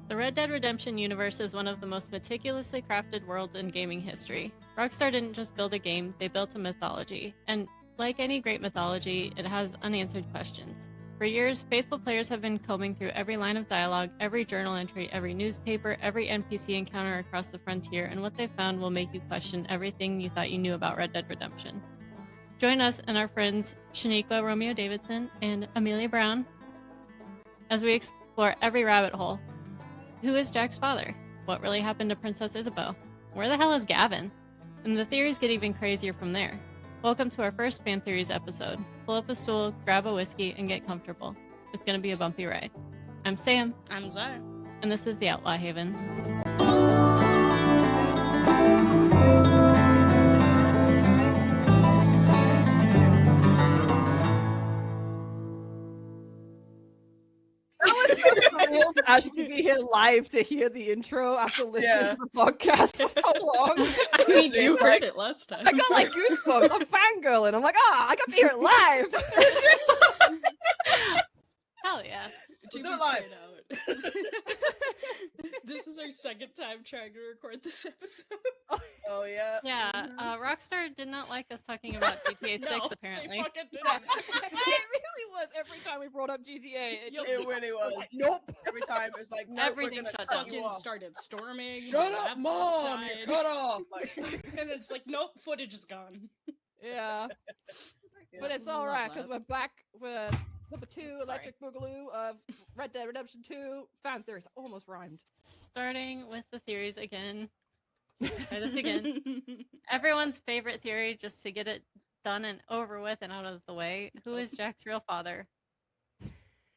The Red Dead Redemption universe is one of the most meticulously crafted worlds in gaming history. Rockstar didn't just build a game, they built a mythology. And like any great mythology, it has unanswered questions. For years, faithful players have been combing through every line of dialogue, every journal entry, every newspaper, every NPC encounter across the frontier, and what they found will make you question everything you thought you knew about Red Dead Redemption. Join us and our friends Shaniquia Romeo Davidson and Amelia Brown as we explore every rabbit hole. Who is Jack's father? What really happened to Princess Isabeau? Where the hell is Gavin? And the theories get even crazier from there. Welcome to our first Fan Theories episode. Pull up a stool, grab a whiskey, and get comfortable. It's going to be a bumpy ride. I'm Sam. I'm Zara. And this is the Outlaw Haven. Surreal to actually be here live to hear the intro after listening to the podcast for so long. I mean, you heard it last time. I got like goosebumps. I'm fangirling. I'm like, I got to hear it live. Hell yeah. To Do be it live. straight out. This is our second time trying to record this episode. Oh yeah. Yeah, Rockstar did not like us talking about GTA 6, No, apparently. They fucking didn't. It really was every time we brought up GTA. It really was. Nope. Every time it was like, no, Everything we're gonna shut cut down. you Fucking off. started storming. Shut my up, laptop mom! died. You're cut off. Like, And it's like, nope, footage is gone. Yeah. But it's all right because we're back with number 2, Electric Boogaloo of Red Dead Redemption 2. Fan theories almost rhymed. Starting with the theories again. Try this again. Everyone's favorite theory, just to get it done and over with and out of the way. Who is Jack's real father?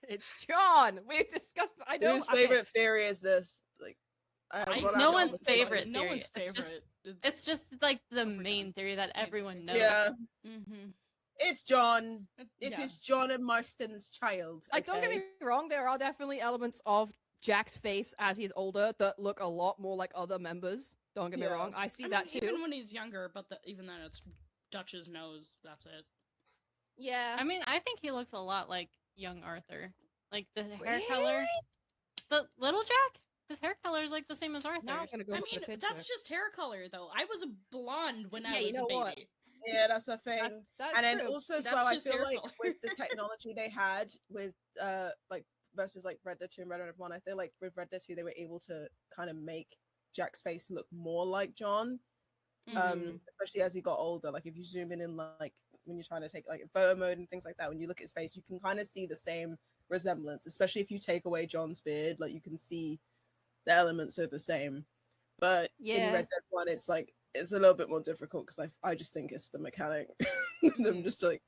It's John. We've discussed. I know. whose favorite theory is this? Like, No one's favorite No theory. one's It's just- favorite. It's just like the main theory that everyone knows. Yeah, Mm-hmm. it's John. It is Yeah. John and Marston's child. Like, don't get okay? me wrong. There are definitely elements of Jack's face as he's older that look a lot more like other members. Don't get me Yeah. wrong. I see I that mean, too. even when he's younger, but even then, it's Dutch's nose. That's it. Yeah. I mean, I think he looks a lot like young Arthur. Like the hair Really? color. The little Jack? His hair color is like the same as Arthur's. Now I'm gonna go I look at mean, a picture. that's just hair color, though. I was a blonde when Yeah, I you was know a baby. what? Yeah, that's a thing. That's And then true. also as That's well, I just feel hair like color. with the technology they had with like versus like Red Dead 2 and Red Dead 1, I feel like with Red Dead 2 they were able to kind of make Jack's face look more like John. Mhm. Especially as he got older. Like if you zoom in like when you're trying to take like photo mode and things like that, when you look at his face, you can kind of see the same resemblance, especially if you take away John's beard, like you can see the elements are the same. But Yeah. in Red Dead 1 it's like it's a little bit more difficult because I just think it's the mechanic. Them just like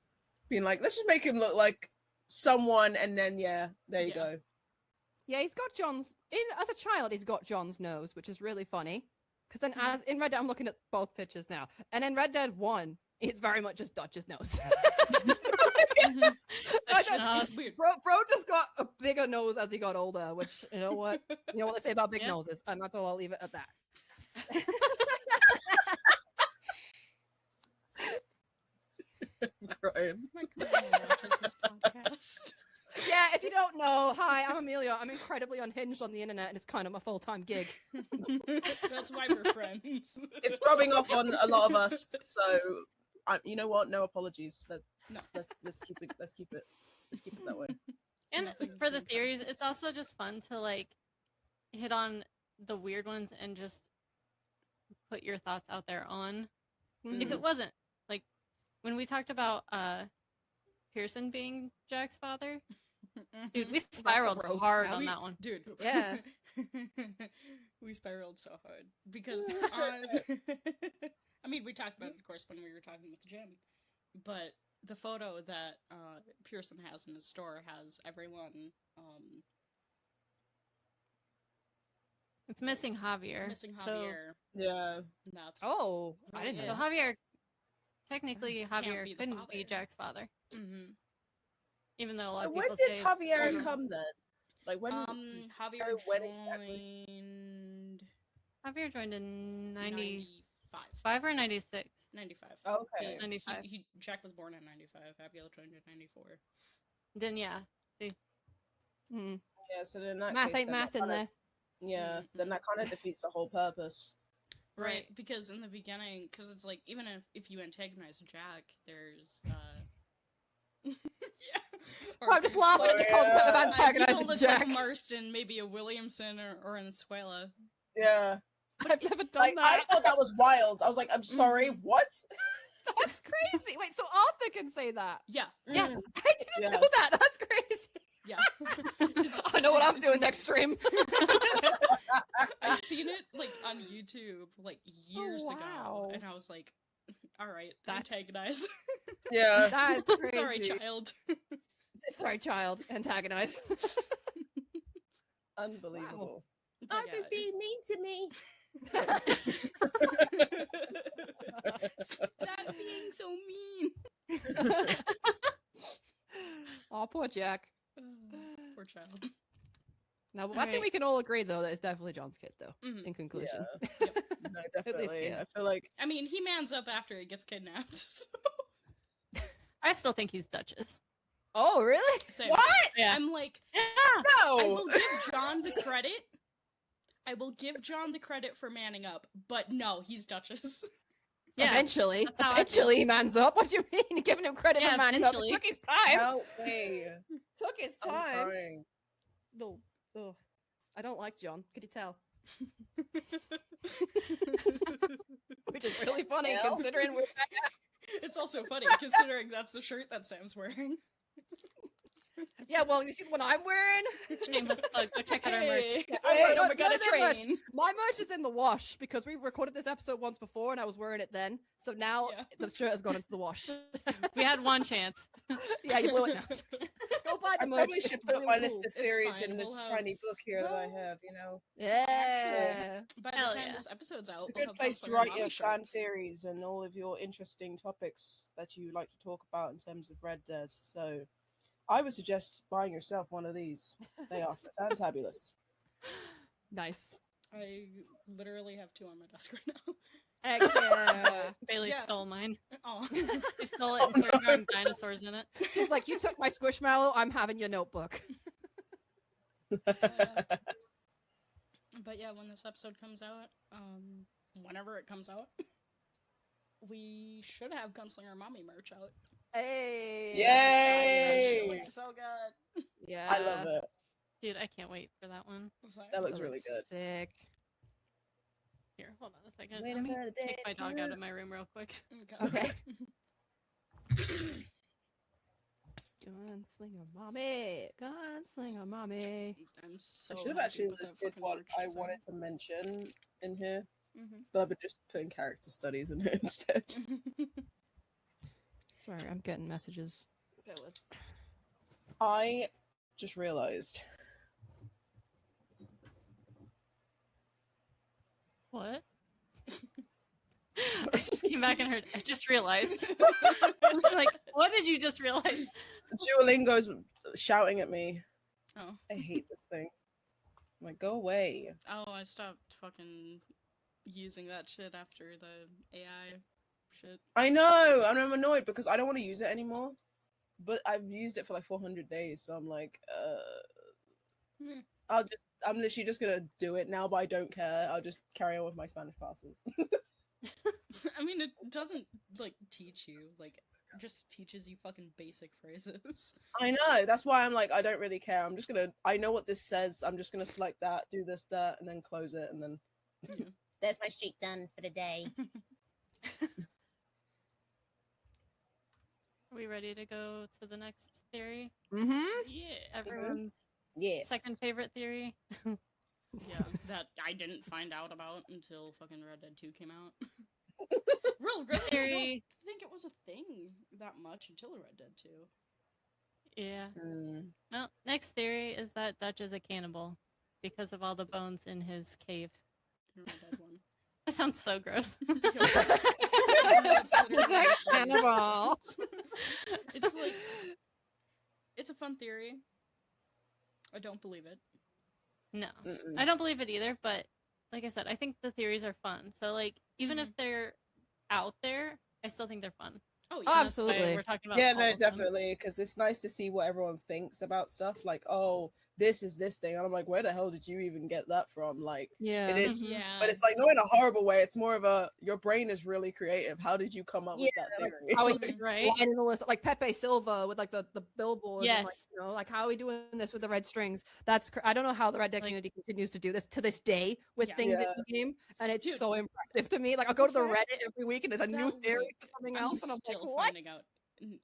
being like, let's just make him look like someone, and then there you Yeah. go. Yeah, he's got John's. As a child, he's got John's nose, which is really funny. Because then, as in Red Dead, I'm looking at both pictures now, and in Red Dead 1, it's very much just Dutch's nose. The I schnoz. don't- It's weird. Bro just got a bigger nose as he got older, which you know what they say about big Yeah. noses, and that's all. I'll leave it at that. Crying. My grandma watches this podcast. Yeah, if you don't know, hi, I'm Amelia. I'm incredibly unhinged on the internet, and it's kind of my full-time gig. That's why we're friends. It's rubbing off on a lot of us, so you know what? No apologies. No. Let's keep it that way. And Nothing's for the been theories, it's also just fun to like hit on the weird ones and just put your thoughts out there on. If it wasn't like when we talked about Pearson being Jack's father, dude, we spiraled rogue. hard Yeah, on we- that one. Dude. Yeah. We spiraled so hard because I mean, we talked about it, of course, when we were talking with Jim, but the photo that Pearson has in his store has everyone It's missing Javier. missing So, Javier. Yeah. And that's Oh, I didn't Yeah. know. so Javier, technically Can't Javier be the couldn't father. be Jack's father, Mhm. even though a lot So of when people did say Javier Mhm. come then? Like when? Javier when exactly? joined Javier joined in 95 95. or 96. 95. Okay. Because 95. Jack was born in 95. Javier joined in 94. Then yeah, Hmm. Yeah. So then that Math case, ain't then math that in kinda- there. Yeah, then Mhm. that kind of defeats the whole purpose. Right, because in the beginning, because it's like, even if you antagonize Jack, there's, yeah. I'm just laughing at the Oh, concept of yeah. People antagonizing look Jack. like a Marston, maybe a Williamson, or an Escuela. Yeah. I've never done Like, I that. thought that was wild. I was like, I'm sorry, what? That's crazy. Wait, so Arthur can say that? Yeah, Yeah. Mm, I didn't Yeah. know that. That's crazy. yeah. I know what I'm doing next stream. I've seen it, like, on YouTube, like, years wow. ago, and I was like, alright, That's- antagonize. Yeah. That's crazy. Sorry, child. Sorry, child. Antagonize. Unbelievable. But Arthur's yeah, being mean to me. Stop being so mean. Oh, poor Jack. Poor child. Now, I Alright. think we can all agree, though, that it's definitely John's kid, though, Mhm. in conclusion. No, definitely. yeah. I feel like I mean, he mans up after he gets kidnapped. So. I still think he's Duchess. Oh, really? Same. what? Yeah. I'm like, Yeah. I No. will give John the credit. I will give John the credit for manning up, but no, he's Duchess. Yeah. Eventually. that's how I feel. Eventually, he mans up. What do you mean? You're giving him credit Yeah, for manning up. It eventually. took his time. No way. Took his I'm time. crying. No. Oh, I don't like John. Could you tell? Which is really funny, Well. considering we're It's also funny considering that's the shirt that Sam's wearing. Yeah, well, you see the one I'm wearing? Shameless plug. Go check out our merch. Hey, Hey, I'm wearing no, a Magetta no, no, train. My merch is in the wash because we recorded this episode once before and I was wearing it then. So now Yeah. the shirt has gone into the wash. We had one chance. Yeah, you blew it now. Go buy I the merch. probably it's should put really my cool. list of It's theories fine, in this we'll have- tiny book here that I Well, have, you know. Yeah. By the Hell time yeah. this episode's out, It's a we'll good have place to Gunslinger write Mommy your fan shirts. theories and all of your interesting topics that you like to talk about in terms of Red Dead. So I would suggest buying yourself one of these. They are fantabulous. Nice. I literally have 2 on my desk right now. Heck yeah. Bailey Yeah. stole mine. Oh. She stole it and started drawing dinosaurs in it. She's like, you took my squishmallow, I'm having your notebook. But yeah, when this episode comes out, whenever it comes out, we should have Gunslinger Mommy merch out. Hey. Yay! It looks so good. Yeah. I love it. Dude, I can't wait for that one. It's like- That looks really good. Sick. Here, hold on a second. Wait Let me a take my dog out minute. of my room real quick. Okay. Gunslinger mommy. Gunslinger mommy. I'm so I should have happy actually with that listed fucking what merch I design. wanted to mention in here, Mhm. but I've been just putting character studies in here instead. Sorry, I'm getting messages. Bear with. I just realised. What? I just came back and heard. I just realized. Like, what did you just realize? Duolingo's shouting at me. Oh. I hate this thing. I'm like, go away. Oh, I stopped fucking using that shit after the AI shit. I know, and I'm annoyed because I don't want to use it anymore. But I've used it for like 400 days, so I'm like, Meh. I'm literally just gonna do it now, but I don't care. I'll just carry on with my Spanish classes. I mean, it doesn't, like, teach you. Like, it just teaches you fucking basic phrases. I know, that's why I'm like, I don't really care. I'm just gonna, I know what this says. I'm just gonna select that, do this, that, and then close it, and then Yeah. there's my streak done for the day. Are we ready to go to the next theory? Mm-hmm. Yeah. Everyone's Yes. second favorite theory. Yeah, that I didn't find out about until fucking Red Dead 2 came out. Really, I Theory. don't think it was a thing that much until Red Dead 2. Yeah. Mm. Well, next theory is that Dutch is a cannibal because of all the bones in his cave. Red Dead 1. That sounds so gross. It's literally He's like, just one of those "Cannibal." episodes. It's like, it's a fun theory. I don't believe it. No. Mm-mm. I don't believe it either, but like I said, I think the theories are fun. So like even if they're out there, I still think they're fun. Oh, Oh, yeah. That's why absolutely. We're talking about Yeah, all no, of them. definitely, because it's nice to see what everyone thinks about stuff. Like, oh, this is this thing, and I'm like, where the hell did you even get that from? Like, Yeah. it is, Mhm. Yeah. but it's like not in a horrible way. It's more of a your brain is really creative. How did you come up with that like, theory? how Mhm. Right? lining all this, like Pepe Silva with like the billboard. And, like, Yes. you know, like how are we doing this with the red strings? That's I don't know how the Red Dead Like- community continues to do this to this day with Yeah. things in Yeah. the game, and it's Dude, so impressive to me. Like I'll go to the fact Reddit every week, and there's a new that, theory like, for something I'm else, and I'm like, still what? finding out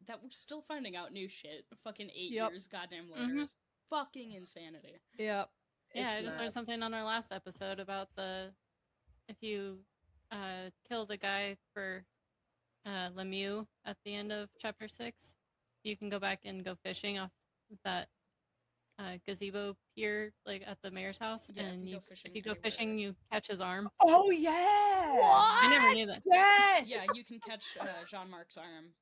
that we're still finding out new shit. Fucking 8 Yep. years goddamn later Mhm. is fucking insanity. Yeah. Yeah, I It's just mad. learned something on our last episode about if you kill the guy for Lemieux at the end of chapter 6, you can go back and go fishing off that gazebo pier, like at the mayor's house, Yeah, and if you go if fishing you go fishing, anywhere. you catch his arm. Oh yeah! I never knew that. Yes. Yeah, you can catch Jean-Marc's arm.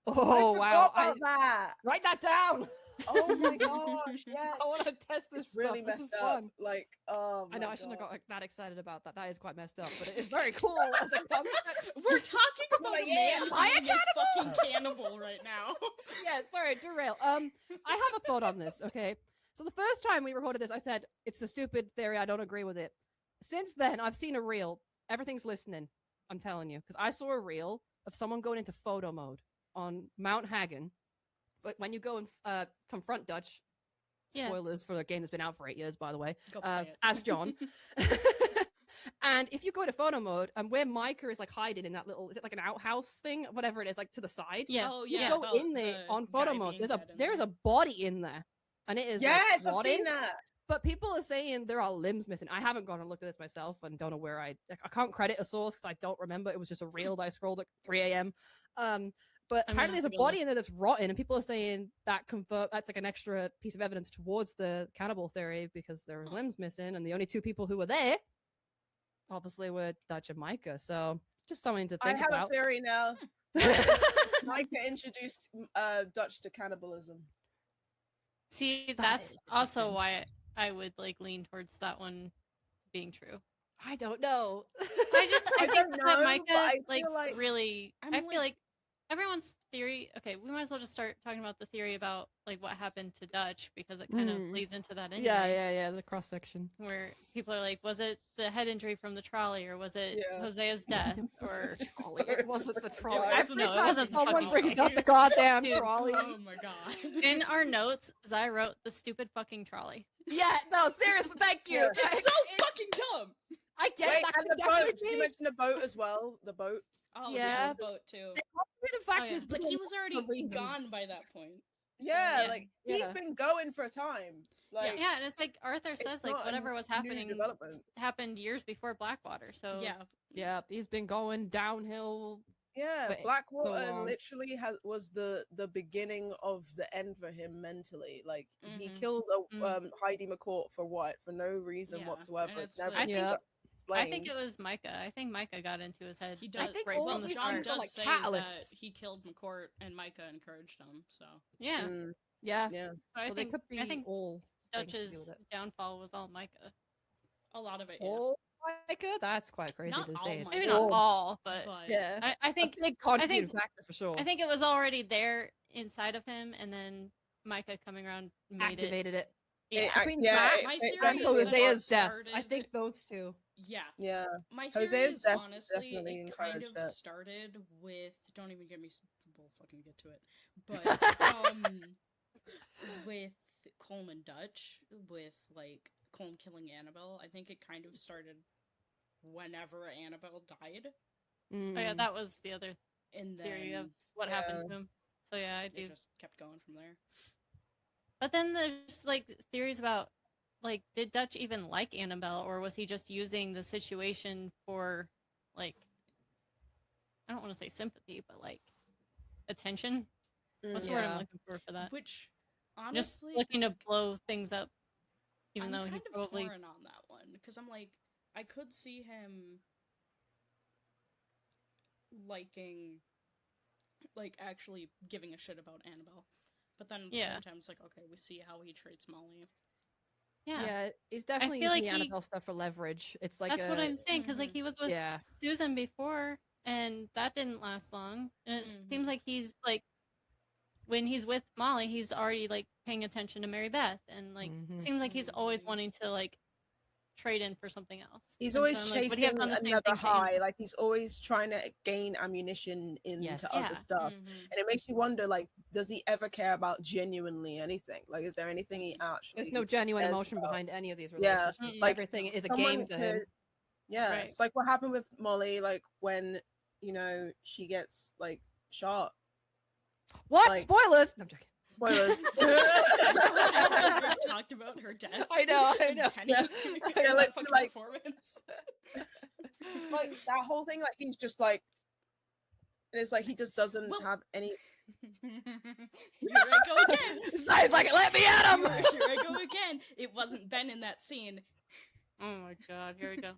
Oh I wow! forgot about that. Write that down. Oh my gosh! Yes. I want to test this. It's really stuff. This is messed up. fun. Like, oh I know my I shouldn't have God. got like, that excited about that. That is quite messed up, but it is very cool as a concept. We're talking about Like, a yeah, man am I a being a fucking cannibal right now. Yeah, sorry, derail. I have a thought on this. Okay, so the first time we recorded this, I said it's a stupid theory. I don't agree with it. Since then, I've seen a reel. Everything's listening. I'm telling you, because I saw a reel of someone going into photo mode on Mount Hagen. But when you go and confront Dutch, Yeah. spoilers for a game that's been out for 8 years, by the way, Go play it. as John. And if you go into photo mode, and where Micah is like hiding in that little, is it like an outhouse thing, whatever it is, like to the side? Yeah. Oh You yeah. go about in there the on photo guy mode. being dead in There is there. a body in there, and it is Yes, like, I've rotting. seen that. But people are saying there are limbs missing. I haven't gone and looked at this myself, and don't know where I can't credit a source because I don't remember. It was just a reel that I scrolled at 3 a.m. But I'm gonna apparently there's a have to go body look. in there that's rotten, and people are saying that's like an extra piece of evidence towards the cannibal theory because there were limbs missing, and the only two people who were there, obviously, were Dutch and Micah. So just something to I think have a about. theory now. Micah introduced Dutch to cannibalism. See, That that's is also interesting. why I would like lean towards that one being true. I don't know. I I think don't that know, but Micah I like feel like- really I'm I feel like- like everyone's theory. Okay, we might as well just start talking about the theory about like what happened to Dutch because it kind of Mm. plays into that anyway. yeah, the cross section. Where people are like, was it the head injury from the trolley or was it Yeah. Hosea's death or Trolley. It wasn't the trolley. Yeah, Every no, it time wasn't the someone fucking brings trolley. up the goddamn Dude. trolley. Oh my god. in our notes, I wrote the stupid fucking trolley. Yeah, no, seriously, thank you. Yeah. It's so fucking dumb. I guess Wait, that and could the boat. definitely Did you be. mention the boat as well? The boat. Oh Yeah. yeah, his boat too. The complicated fact Oh, yeah. is, But he was already reasons. gone by that point. So, Yeah, yeah. like Yeah. he's been going for a time. Like, Yeah, and it's like Arthur says, like not a whatever was new happening development. happened years before Blackwater. So yeah. Yeah, he's been going downhill. yeah, But Blackwater long. literally was the beginning of the end for him mentally. Like he Mhm. killed Mm. Heidi McCourt for what? For no reason Yeah, whatsoever. and It's it's never like- been Yeah. I think explained. it was Micah. I think Micah got into his head. He like, does. think right all well, from the these John things start. are does like say that catalysts. he killed McCourt and Micah encouraged him. So Yeah. Mm, Yeah, yeah. So I well, they think could be I think all things to do Dutch's with it. downfall was all Micah. a lot of it. Yeah. Oh, Micah, that's quite crazy Not to all say. It's Maybe Micah. not all- all, but Yeah, I think a big contributing think- factor for sure. I think it was already there inside of him, and then Micah coming around made activated it. it. Between yeah, that My it theory and is really that Hosea's it death, I started- think those two. Yeah. Yeah. My theory Hosea's is death honestly definitely it kind of encouraged it. started with don't even get me we'll fucking get to it. But with Coleman Dutch, with like Colm killing Annabelle, I think it kind of started whenever Annabelle died. Oh yeah, Mm. that was the other And then theory of what happened to him. So yeah, I it do. just kept going from there. But then there's like theories about like did Dutch even like Annabelle or was he just using the situation for like I don't want to say sympathy, but like attention. What's the word Yeah. I'm looking for that? Which Just honestly looking to blow things up, even I'm though he kind of probably torn on that one because I'm like, I could see him liking, like actually giving a shit about Annabelle, but then at the Yeah. same time, it's like, okay, we see how he treats Molly. yeah. He's definitely feel using like the he- Annabelle stuff for leverage. It's like That's what a- I'm saying because like he was with Yeah, Susan before, and that didn't last long, and it Mhm. seems like he's like when he's with Molly, he's already like paying attention to Mary Beth, and like Mhm. seems like he's always Mhm. wanting to like trade in for something else. He's And always so I'm like, would he have chasing done the same another thing to high. Amy? Like he's always trying to gain ammunition Yes. into other Yeah. stuff. Mhm. And it makes you wonder, like, does he ever care about genuinely anything? Like, is there anything he actually There's no genuine cares emotion about? behind any of these Yeah, relationships. Mm-mm. like Everything is a someone game to him. could, yeah, Right. it's like what happened with Molly, like when she gets like shot. What? Like- Spoilers? No, I'm joking. Spoilers. How many times we've talked about her death? I know. And Penny. Yeah. and Yeah, like- that fucking like- performance. Like that whole thing, like he's just like, and it's like he just doesn't Well- have any. Here I go again. He's like, let me at him. Here I go again. It wasn't Ben in that scene. Oh my god, here we go.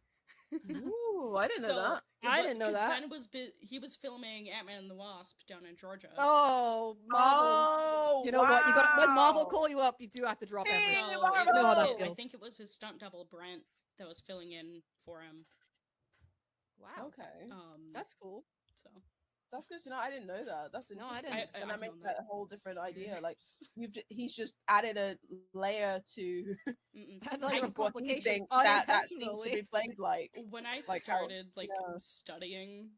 Ooh, I didn't know that. I didn't know 'cause that. Ben was he was filming Ant-Man and the Wasp down in Georgia. Oh, Marvel. Oh, You know what? You got when Marvel wow. call you up, you do have to drop Hey, everything. So Marvel! it You know how was- that I feels. think it was his stunt double Brent that was filling in for him. Wow, Okay, that's cool. So that's good to know. I didn't know that. That's No, I interesting. didn't. And I've that makes known that that. a whole different idea. Like he's just added a layer to mm-mm. And layer of what he complication thinks that scene should unintentionally. be played like. When I Like how- started yeah. studying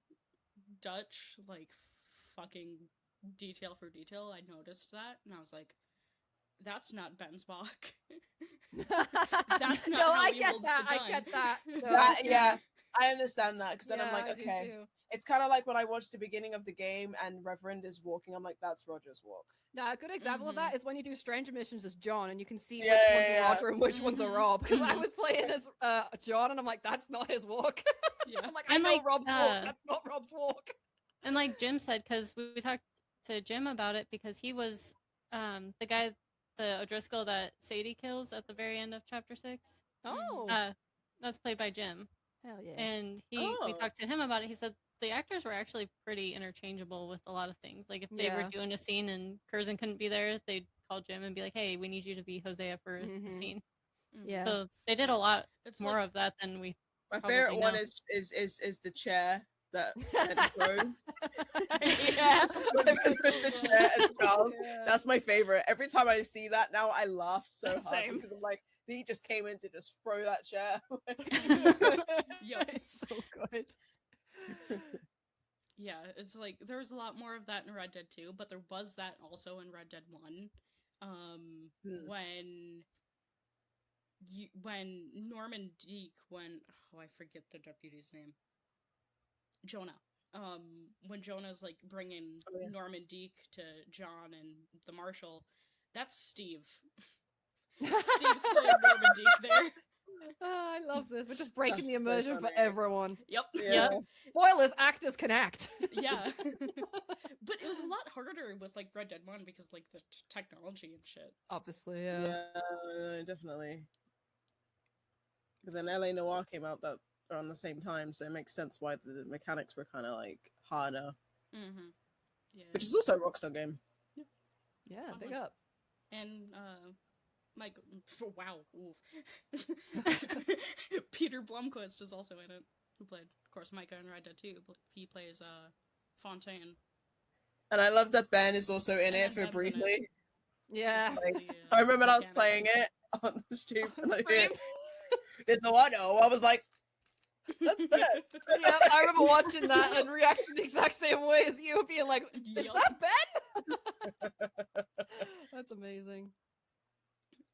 Dutch, like fucking detail for detail, I noticed that and I was like, that's not Ben's Bach. That's not no, how I he get holds that. the I gun. get that. No, That, yeah, I understand that because then I'm yeah, like, I do okay, too. it's kind of like when I watched the beginning of the game and Reverend is walking. I'm like, that's Roger's walk. Now, a good example of that is when you do stranger missions as John and you can see Yeah, which yeah, one's yeah. Roger and which ones are Mhm. Rob. Because I Mhm. was playing as John and I'm like, that's not his walk. Yeah. I'm like, I And, know like, Rob's walk. That's not Rob's walk. And like Jim said, because we talked to Jim about it, because he was the guy, the O'Driscoll that Sadie kills at the very end of chapter 6. Oh, That's played by Jim. hell yeah. And we Oh. talked to him about it. He said the actors were actually pretty interchangeable with a lot of things. Like if they were Yeah. doing a scene and Curzon couldn't be there, they'd call Jim and be like, "Hey, we need you to be Hosea for the Mhm. scene." Mm. Yeah. So they did a lot It's more like, of that than we. My Probably favorite one no. is the chair that Ben throws. Yeah. The chair as Charles. Yeah. That's my favorite. Every time I see that now, I laugh so hard Same. because I'm like, he just came in to just throw that chair. Yup. It's so good. yeah, it's like there's a lot more of that in Red Dead 2, but there was that also in Red Dead 1. Hmm. When Norman Deek I forget the deputy's name. Jonah. When Jonah's like bringing Oh, yeah. Norman Deek to John and the marshal, that's Steve. Steve's Steve's playing Norman Deek there. I love this. We're just breaking the That's so immersion for funny. everyone. Yep. Yeah. Spoilers, actors can act. Yeah. But it was a lot harder with like Red Dead 1 because like the technology and shit. Obviously, yeah. Yeah, definitely. Because then LA Noire came out that around the same time, so it makes sense why the mechanics were kind of like harder. Mm-hmm. Yeah. Which is also a Rockstar game. Yeah, Fun big one. up. And Mike, wow, oof. Peter Blumquist is also in it, who played, of course, Micah in Red Dead 2. He plays Fontaine. And I love that Ben is also in And it then for Ben's in it. briefly. Yeah. Like, The, I remember when I was mechanic. playing it on the stream and I Scream. There's no I know. I was like, that's Ben. Yeah, I remember watching that and reacting the exact same way as you, being like, "Is Yup. that Ben?" That's amazing.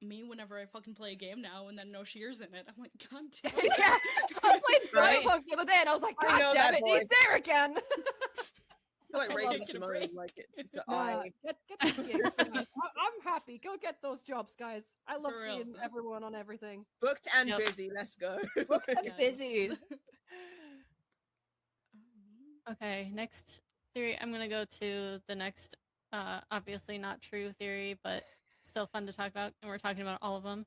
Me, whenever I fucking play a game now and then no Shear's in it, I'm like, god damn Yeah, I played Right? Cyberpunk the other day and I was like, I "God know damn that it, he's voice. there again!" I feel like I Raven love it. Simone, like it's an Nah, eye. get these gigs, guys. I'm happy. Go get those jobs, guys. I love For real. seeing everyone on everything. Booked and Yep. busy. Let's go. Booked and Yes. busy. Okay, next theory. I'm gonna go to the next, obviously not true theory, but still fun to talk about, and we're talking about all of them.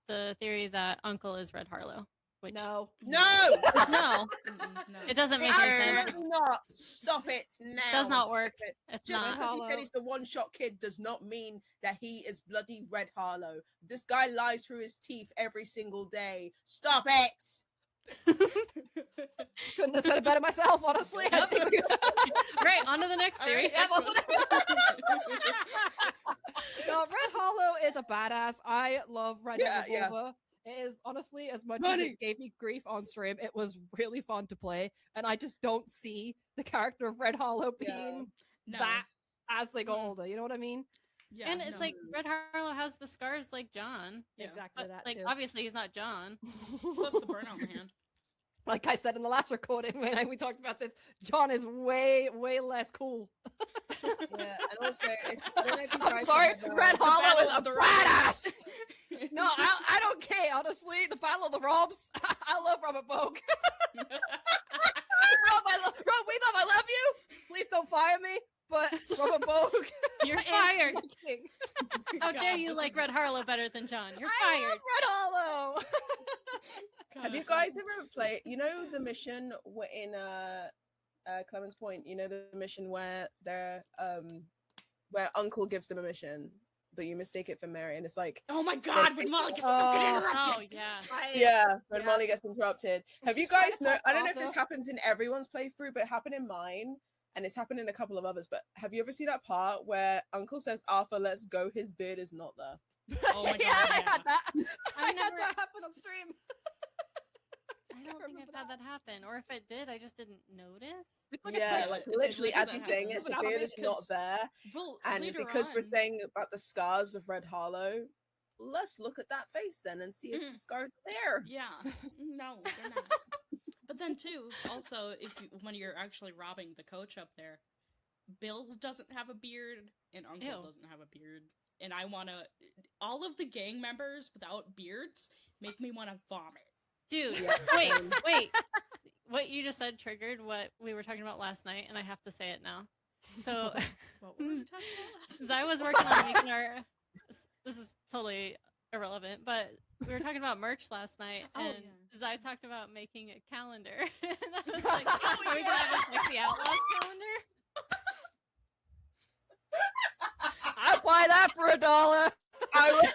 The theory that Uncle is Red Harlow, which No. No, no, No. it doesn't make any sense. absolutely not. Stop it now. Does not Stop work. it. It's Just not. because he said Harlow. he's the one-shot kid does not mean that he is bloody Red Harlow. This guy lies through his teeth every single day. Stop it. Couldn't have said it better myself, honestly. I think we... Right, on to the next theory. Yeah, no, Red Hollow is a badass. I love Red Revolver. It is honestly, as much as it gave me grief on stream, it was really fun to play, and I just don't see the character of Red Hollow being that as they go older. You know what I mean? Yeah, and it's like Red Harlow has the scars like John. Yeah. Exactly But, that. like too. obviously he's not John. Plus the burn on the hand. Like I said in the last recording when we talked about this, John is way less cool. Yeah, and also, I don't know if you I'm guys sorry, have, Red the Hollow Battle is a of the badass. No, I don't care. Honestly, the Battle of the Robs. I love Robert Bogue. Rob, Rob, we love. I love you. Please don't fire me. But Robert Bogue, You're is fired. my king. How dare God, you this like is- Red Harlow better than John? You're I fired. love Red Hollow. Have you guys ever played? You know the mission in Clemens Point. You know the mission where they're where Uncle gives them a mission, but you mistake it for Mary, and it's like Oh my God! When Molly gets fucking Oh interrupted. yeah. when Yeah. Molly gets interrupted. Have you trying guys to know? talk I don't know if this Arthur. happens in everyone's playthrough, but it happened in mine. And it's happened in a couple of others, but have you ever seen that part where Uncle says, Arthur, let's go, his beard is not there? Oh my God! Yeah, I yeah. had that. I had never- that happen on stream. I don't think I've had that happen. Or if it did, I just didn't notice. It's like Yeah, a like it's literally like as that he's saying it, happens. the But beard is not because- there. Well, And later because we're on- saying about the scars of Red Hollow, let's look at that face then and see if Mm. the scars are there. Yeah. No, they're not. But then too, also, when you're actually robbing the coach up there, Bill doesn't have a beard and Uncle Ew. doesn't have a beard. And I want to... All of the gang members without beards make me want to vomit. Dude, Yeah. wait. What you just said triggered what we were talking about last night, and I have to say it now. So, What were we talking about last as I was working on making our... This is totally irrelevant, but we were talking about merch last night, Oh, and yeah. as I talked about making a calendar, and I was like, Oh, are we gonna have a Sexy Outlaws calendar? I'll buy that for $1. I would-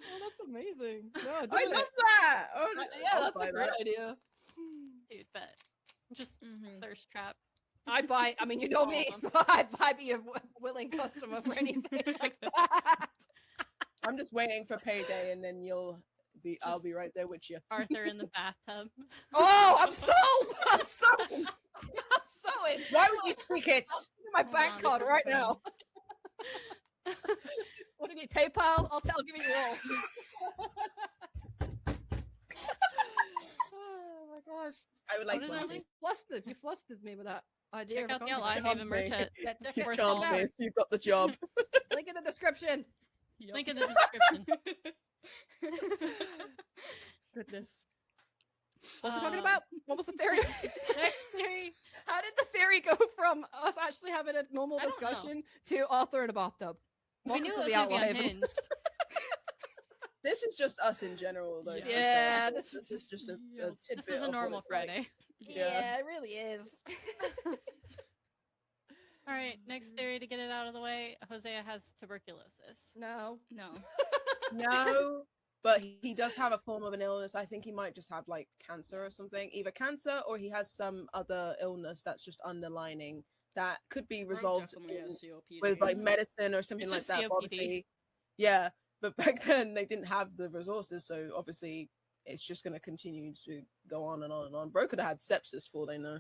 Oh, that's amazing. No, do I it. love that. Oh, Yeah, I'll that's buy a great that. idea. Dude, but just Mhm. thirst trap. I'd buy. I mean, you know All me. of them. I'd be a willing customer for anything like that. I'm just waiting for payday, and then I'll Just- be right there with you. Arthur in the bathtub. Oh, I'm sold. I'm sold. I'm so in. Why would you speak it? My Hold bank on, card this right is now. What do you need? PayPal? I'll give you all. Oh my gosh. I would like What is one. our You link? flustered. You flustered me with that idea. Check of out a the Outlaw concept. Haven merch at Yeah, You check it charmed out. me. You got the job. Link in the description. Yup. Link in the description. Goodness. What was we talking Um, about? What was the theory? Next theory. How did the theory go from us actually having a normal I don't know. discussion to Arthur in a bathtub? We Welcome knew to it was the gonna be Outlaw Haven. unhinged. This is just us in general, though. so Yeah, this this is just a Yep. tidbit. This is a of what normal it's like. Friday. Yeah, it really is. All right, next theory to get it out of the way. Hosea has tuberculosis. No. No. No, but he does have a form of an illness. I think he might just have like cancer or something. Either cancer or he has some other illness that's just underlining that could be Rogue resolved definitely in- has COPD. with like medicine or something It's like just that. But COPD. obviously, yeah, but back then they didn't have the resources, so obviously it's just going to continue to go on and on and on. Bro could have had sepsis for all they know.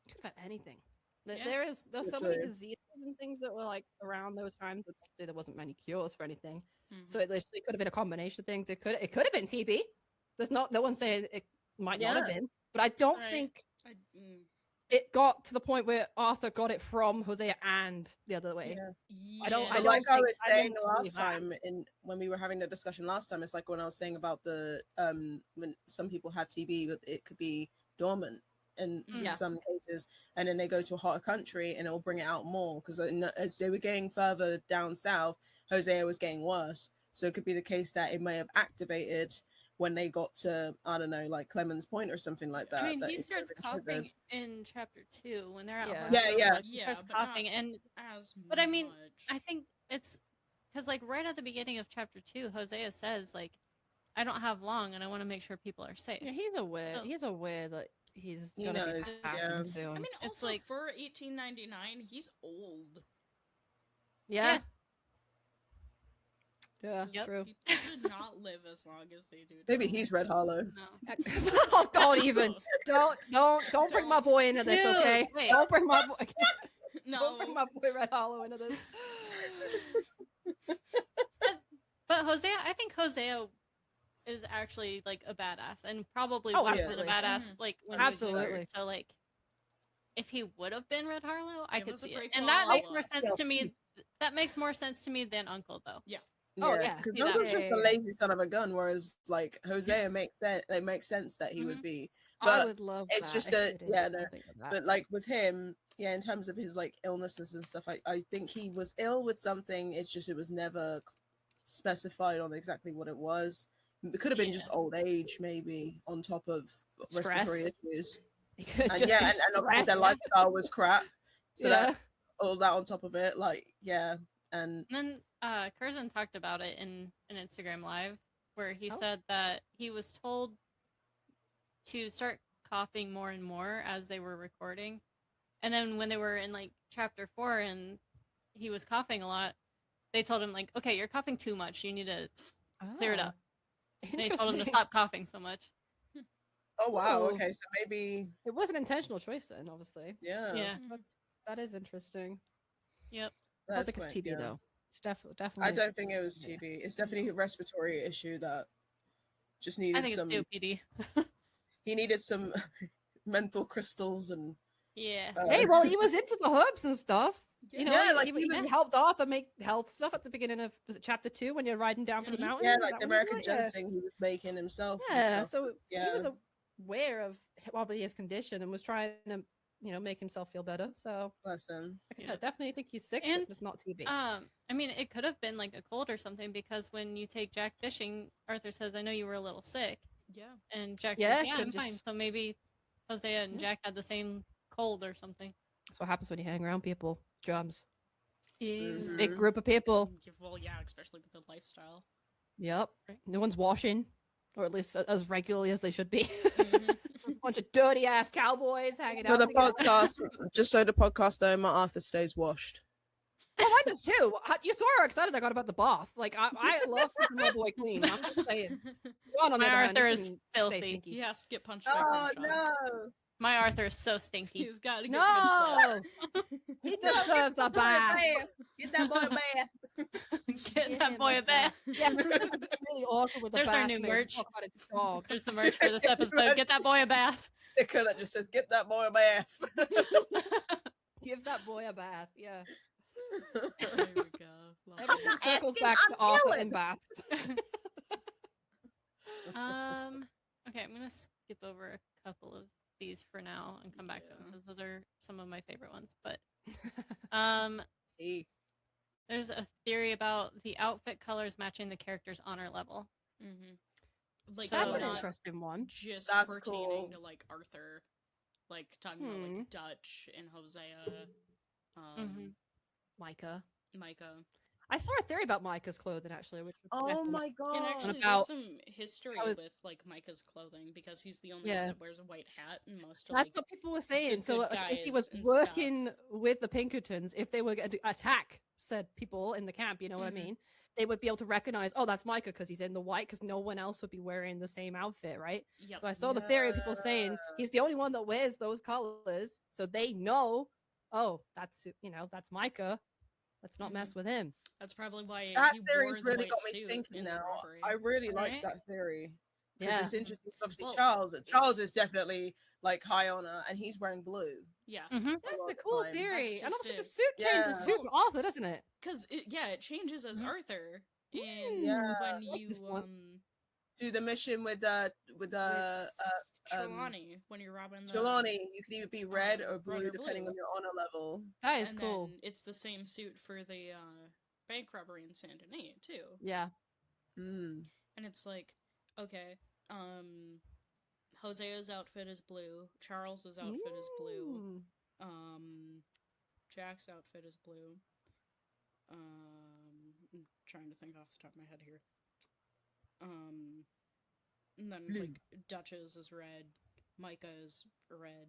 Could have had anything. Yeah. There's so many Literally. diseases and things that were like around those times. But obviously there wasn't many cures for anything. Mhm. So it literally could have been a combination of things. It could have been TB. There's no one saying it might not have Yeah. been. But I don't Right. think I, mm, it got to the point where Arthur got it from Hosea and the other way. Yeah. I don't- yeah. I But don't like I think- was I don't saying the believe last that. time, in when we were having the discussion last time, it's like when I was saying about the when some people have TB, but it could be dormant in Yeah. some cases, and then they go to a hotter country and it'll bring it out more because as they were getting further down south, Hosea was getting worse. So it could be the case that it may have activated when they got to, I don't know, like Clemens Point or something like that. I mean, that he it starts could have been coughing in chapter 2 when they're out. Yeah. on Yeah, the road, yeah. like, he Yeah, starts but not- coughing, and As But I mean, much. I think it's because like right at the beginning of chapter 2, Hosea says like, I don't have long, and I want to make sure people are safe. Yeah, he's aware. Oh. He's aware that he's He gonna knows, be passing yeah. soon. I mean, It's also like- for 1899, he's old. yeah, yeah, Yep. true. People should not live as long as they do. Maybe now. he's Red Hollow. No. Oh, don't even. Don't bring my boy into this, Dude, okay? wait. Don't bring my boy. No. Don't bring my boy Red Hollow into this. But Hosea, I think Hosea is actually like a badass, and probably Oh, would have been absolutely. a badass Mhm. like when he was younger. Absolutely. So like, if he would have been Red Harlow, I Give could us a see it, prequel. and that makes more Yeah. sense to me. That makes more sense to me than Uncle though. Oh, yeah. Because See that. Uncle's just a Yeah. lazy son of a gun, whereas like Hosea makes sense. It makes sense that he would Mhm. be, I but would love it's that just if a- they did yeah, no, something with that. but like with him, yeah, in terms of his like illnesses and stuff, I think he was ill with something. It's just it was never specified on exactly what it was. It could have been just Yeah. old age, maybe on top of respiratory Stress. issues. It could And just yeah, be and of course their stress. lifestyle was crap. So Yeah. that all that on top of it, like yeah, and And then Curzon talked about it in an Instagram live where he Oh. said that he was told to start coughing more and more as they were recording. And then when they were in like chapter 4 and he was coughing a lot, they told him like, okay, you're coughing too much. You need to clear it Oh, up. They told him to interesting. stop coughing so much. oh wow, Ooh. okay, so maybe It was an intentional choice then, obviously. yeah, Yeah. That is interesting. Yep. I don't that's think it's quite- TB yeah. though. It's definitely. I don't think it was Yeah. TB. It's definitely a respiratory issue that just I needed think some. it's COPD. He needed some menthal crystals and. Yeah. Hey, well, he was into the herbs and stuff. You know, Yeah, he, like, he, he he was- helped off and make health stuff at the beginning of was it chapter 2 when you're riding down for the Mhm. mountain? Yeah, Is like that the when you do American it? Yeah. ginseng he was making himself. and Yeah, stuff. so he was Yeah. aware of probably his condition and was trying to, make himself feel better. So, Bless him. like I Yeah. said, definitely think he's sick, And, but just not TB. I mean, it could have been like a cold or something because when you take Jack fishing, Arthur says, "I know you were a little sick," Yeah. and Jack Yeah, says, "Yeah, could've I'm just- fine." So maybe Hosea and Yeah. Jack had the same cold or something. That's what happens when you hang around people. Germs. Mhm. Big group of people. Well, yeah, especially with the lifestyle. Yep. Right. No one's washing, or at least as regularly as they should be. Mhm. Bunch of dirty ass cowboys hanging For out. the together. podcast, just so the podcast know, my Arthur stays washed. Oh, I does too. You saw how excited I got about the bath. Like I love keeping my boy clean. I'm just saying. John, on the My other hand, Arthur he is can stay filthy. stinky. He has to get punched by Oh Crumshaw. no! My Arthur is so stinky. He's got to get No, punched. he deserves a bath. Get that boy a bath. Get Give that him boy a a bath. Yeah, really awkward with the There's our bath. new made him merch. talk about his dog. There's the merch for this episode. Get that boy a bath. Sticker that just says "Get that boy a bath." Give that boy a bath. Yeah. There we go. Love Everything it. circles asking, back I'm to Arthur chilling. in baths. Okay, I'm gonna skip over a couple of these for now and come back to them Yeah. because those are some of my favorite ones. But Tea. there's a theory about the outfit colors matching the character's honor level. Mhm. Like, So- That's an not interesting one. just That's pertaining cool. to like Arthur, like talking about Hmm. like Dutch and Hosea, Mhm. Micah. Micah. I saw a theory about Micah's clothing actually. Which was Oh nice. my god! And actually, about- there's some history how is- with like Micah's clothing because he's the only Yeah. one that wears a white hat, and most of That's like what people were saying. So good if he guys was and working with the Pinkertons, if they were going to attack said people in the camp, you know what I Mhm. mean? They would be able to recognize, oh, that's Micah because he's in the white, because no one else would be wearing the same outfit, right? Yep. So I saw the theory of people saying he's the only one that wears those colors, so they know, oh, that's Micah. Let's not mess with him. That's probably why That he wore theory's the really white got me suit thinking in the now. robbery. I really like Right? that theory because Yeah, it's interesting. 'Cause obviously, Well- Charles is definitely like high honor, and he's wearing blue. Yeah, Mm-hmm. that's lot a of the cool time. theory. That's And just also the it. suit changes Yeah. too for Arthur, doesn't it? because it changes as Mhm. Arthur, and Yeah. when I like you this one. Do the mission with Trelawney, when you're robbing the Trelawney, you can either be red or red blue or depending blue. on your honor level. That is and cool. then it's the same suit for the bank robbery in Saint Denis too. Yeah. Mm. And it's like, okay, Hosea's outfit is blue, Charles's outfit is blue, Mm. Jack's outfit is blue. I'm trying to think off the top of my head here. And then Blue. like Duchess is red, Micah is red.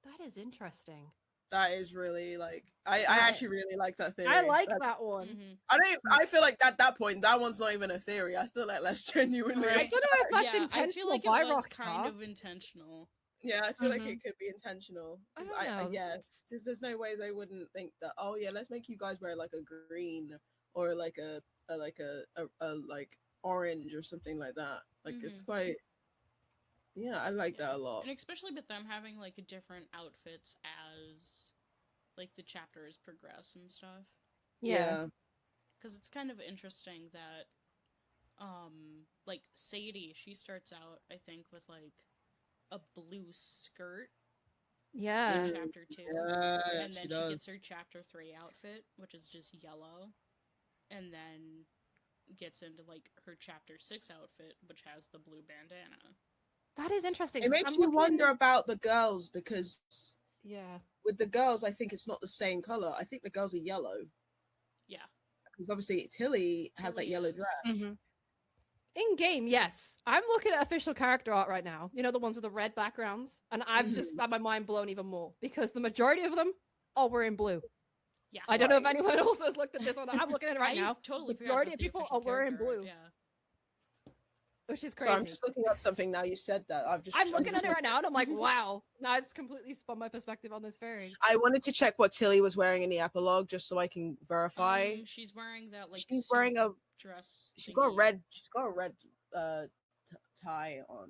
That is interesting. That is really like I I- actually really like that theory. I like That's- that one. Mm-hmm. I feel like at that point that one's not even a theory. I feel like that's genuinely. I Right. don't know if that's Yeah, I intentional feel like it by was Rockstar. kind of intentional. Yeah, I feel like Mhm. it could be intentional. I 'Cause don't know. yeah, because there's no way they wouldn't think that. Oh yeah, let's make you guys wear like a green or like a like orange or something like that. Like it's Mhm. quite. Yeah, I like that a lot. And especially with them having like different outfits as like the chapters progress and stuff. Yeah. Because it's kind of interesting that like Sadie, she starts out I think with like a blue skirt Yeah. in chapter 2. Yeah, And then she gets her chapter 3 outfit, which is just yellow. And then gets into like her chapter 6 outfit, which has the blue bandana. That is interesting. It 'cause makes I'm you looking- wonder about the girls because Yeah. with the girls, I think it's not the same color. I think the girls are yellow Yeah. because obviously Tilly has that Tilly yellow is. dress. Mhm. In game, yes. I'm looking at official character art right now. You know, the ones with the red backgrounds. And I've just had my mind blown even more because the majority of them are wearing blue. Yeah. I don't know if Right. anyone else has looked at this one. I'm looking at it right I now. totally the forgot majority about of the people official are wearing character art, blue, Yeah. which is So I'm crazy. just looking up something now. You said that. I'm looking at it right now and I'm like, wow. Now it's completely spun my perspective on this fairy. I wanted to check what Tilly was wearing in the epilogue just so I can verify. She's wearing that like She's suit wearing a. dress. She's got a thingy. red. She's got a red tie on,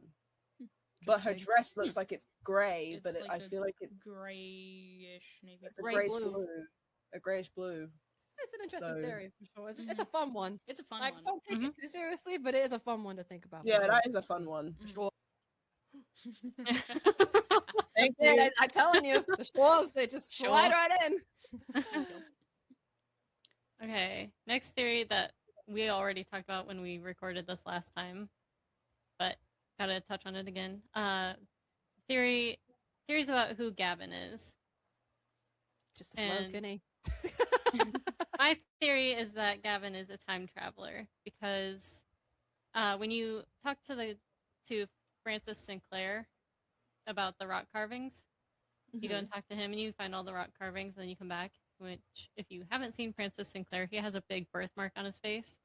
but her Interesting. dress looks like it's gray. It's But like I a feel like it's grayish, maybe. it's a Gray grayish blue. blue. A grayish blue. It's an interesting So- theory for sure. It's a fun one. It's a fun Like, one. don't take it too seriously, but it is a fun one to think about. for Yeah, sure. that is a fun one. Mhm. Sure. Thank Yeah, you. I'm telling you, the straws, they just slide Sure. right in. Okay, next theory that we already talked about when we recorded this last time, but gotta touch on it again. Theories about who Gavin is. Just a bloke, And- isn't he? My theory is that Gavin is a time traveler because when you talk to Francis Sinclair about the rock carvings, you go and talk to him and you find all the rock carvings, and then you come back. Which, if you haven't seen Francis Sinclair, he has a big birthmark on his face.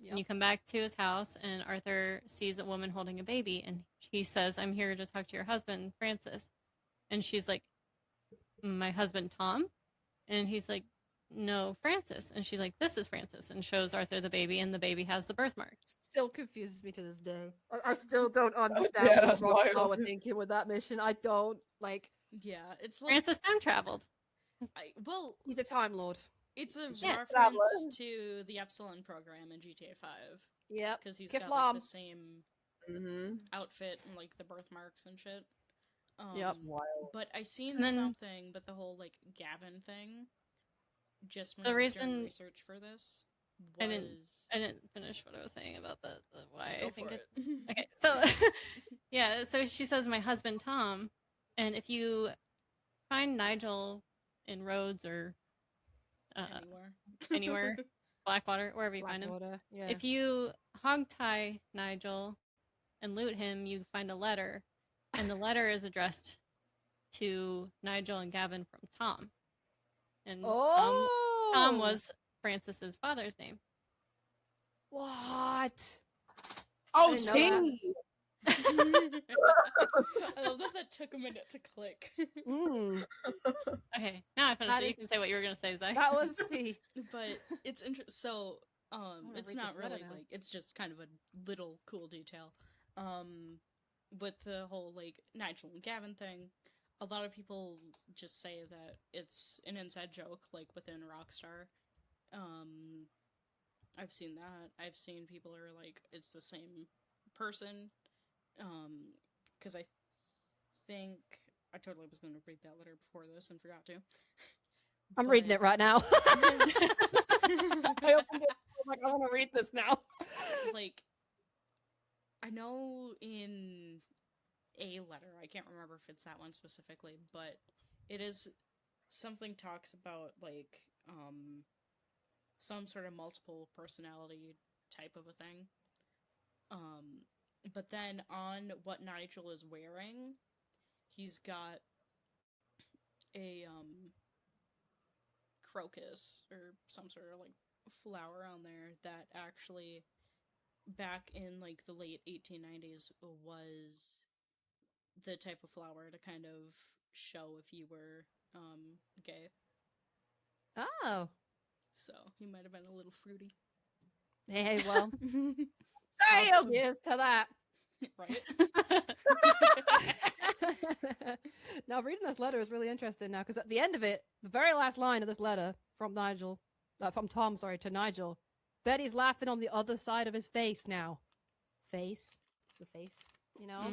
And you come back to his house, and Arthur sees a woman holding a baby, and he says, "I'm here to talk to your husband, Francis." And she's like, "My husband, Tom?" And he's like, "No, Francis." And she's like, "This is Francis," and shows Arthur the baby, and the baby has the birthmark. Still confuses me to this day. I still don't understand Yeah, what that's Rockstar wild. were thinking with that mission. I don't like. Yeah, it's like Francis time traveled. well, He's a time lord. it's a Yeah, reference to the Epsilon program in GTA 5 Yep. because he's got like Kiflam. the same Mm-hmm. outfit and like the birthmarks and shit. Yep. Wild. But I seen And then- something, but the whole like Gavin thing, just when The I was doing reason- research for this, I was didn't finish what I was saying about the why Go I think for it. it. Okay, so yeah, so she says, "My husband Tom," and if you find Nigel in Rhodes or Anywhere. anywhere, Blackwater, wherever you find him, Blackwater. Yeah. if you hog tie Nigel and loot him, you find a letter, and the letter is addressed to Nigel and Gavin from Tom, and oh. Tom was Francis's father's name. What? Oh, didn't know that. T. I love that took a minute to click. Mm, Okay, now I finished That it. You is- can say what you were gonna say, Zach. that was the. But it's interesting. So, wanna it's read not this letter really now. like it's just kind of a little cool detail. With the whole like Nigel and Gavin thing, a lot of people just say that it's an inside joke, like within Rockstar. I've seen that. I've seen people are like it's the same person. Because I think I totally was going to read that letter before this and forgot to. I'm reading it right now. I But, opened it. I'm like, I want to read this now. like, I know in a letter, I can't remember if it's that one specifically, but it is something talks about like some sort of multiple personality type of a thing. But then on what Nigel is wearing, he's got a crocus or some sort of like flower on there that actually back in like the late 1890s was the type of flower to kind of show if you were gay. Oh. So he might have been a little fruity. Hey, well, Damn! cheers to that. Right? Now, reading this letter is really interesting now because at the end of it, the very last line of this letter from Tom, to Nigel, Betty's laughing on the other side of his face now. The face, you know?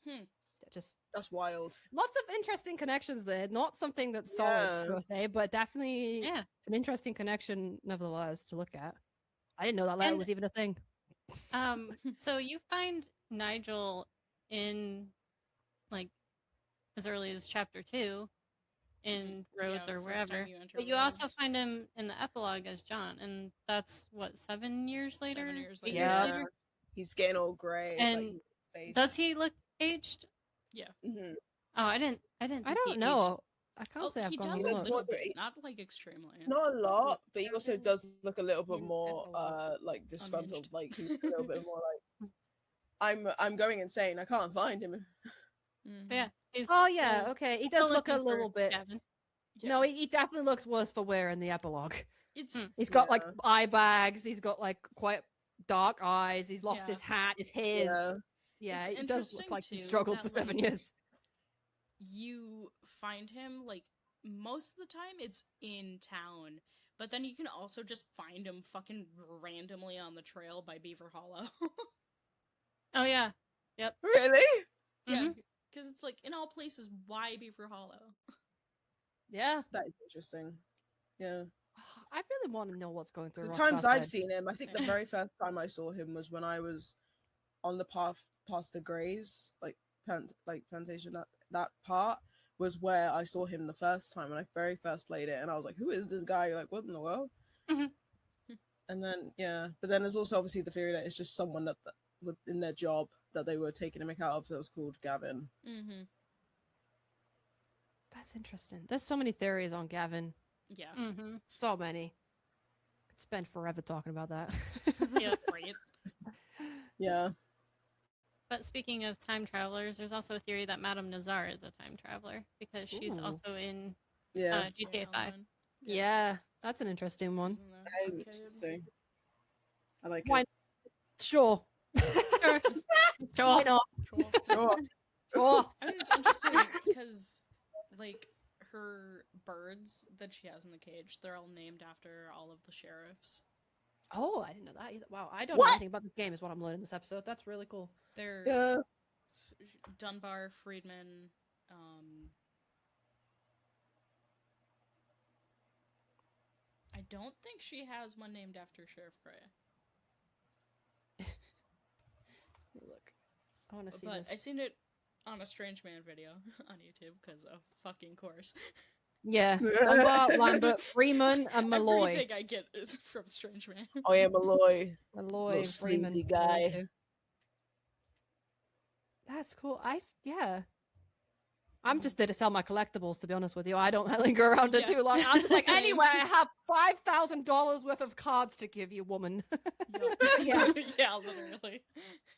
Mhm. Just That's wild. lots of interesting connections there. Not something that's solid, per se, but definitely Yeah. an interesting connection, nevertheless, to look at. I didn't know that letter And- was even a thing. So you find Nigel in like as early as chapter 2 in Rhodes Yeah, or the first time wherever. you enter But you also Rhodes. find him in the epilogue as John, and that's what, 7 years later? 7 years 8 later. years Yeah. later? He's getting all grey. And his face. Does he look aged? Mhm. Oh, I didn't I think don't he know. I can't Oh, say I've he gone does and a looks looked. little more- bit, not like extremely. Not a lot, but he also does look a little bit in more epilogue. like disgruntled. Unhinged. Like he's a little bit more like I'm going insane. I can't find him. Mhm. But yeah, he's Oh yeah, still- okay. He still does look a looking for little bit. Gavin. Yeah. No, he definitely looks worse for wear in the epilogue. It's He's got like Yeah. eye bags. He's got like quite dark eyes. He's lost Yeah. his hat, his hair. Yeah. Yeah, It's it does look interesting, like he too, struggled that, for 7 like, years. you find him like most of the time it's in town, but then you can also just find him fucking randomly on the trail by Beaver Hollow. Oh yeah. Really? Yeah, Mhm. because it's like in all places, why Beaver Hollow? Yeah. That is interesting. Yeah. I really want to know what's going through The Rockstar's times I've head. seen him, I think the Same. very first time I saw him was when I was on the path past the Greys, like plantation. That part was where I saw him the first time when I very first played it, and I was like, "Who is this guy?" Like, what in the world? Mhm. And then but then there's also obviously the theory that it's just someone that within their job that they were taking him out of that was called Gavin. Mm-hmm. That's interesting. There's so many theories on Gavin. Yeah. Mm-hmm. So many. Could spend forever talking about that. Yeah. Right. Yeah. But speaking of time travelers, there's also a theory that Madame Nazar is a time traveler because she's Ooh. also in Yeah. GTA 5. Yeah, that's an interesting one. That is interesting. I like Why? it. Sure. Sure. Why not? Sure. Sure. Sure. I mean, it's interesting because, like, her birds that she has in the cage, they're all named after all of the sheriffs. Oh, I didn't know that either. Wow, I don't What? know anything about this game is what I'm learning this episode. That's really cool. They're Yeah. Dunbar, Friedman, I don't think she has one named after Sheriff Gray. Let me look. I want to see But this. I seen it on a Strange Man video on YouTube because of fucking course. Yeah. Dunbar, Lambert, Freeman, and Malloy. Everything I get is from Strange Man. Oh yeah, Malloy. Malloy, Little Freeman. sleazy yeah, those guy. two. That's cool. Yeah. I'm just there to sell my collectibles, to be honest with you. I don't linger around it Yeah. too long. I'm just like, Same. anyway, I have $5,000 worth of cards to give you, woman. Yeah. Yeah, literally.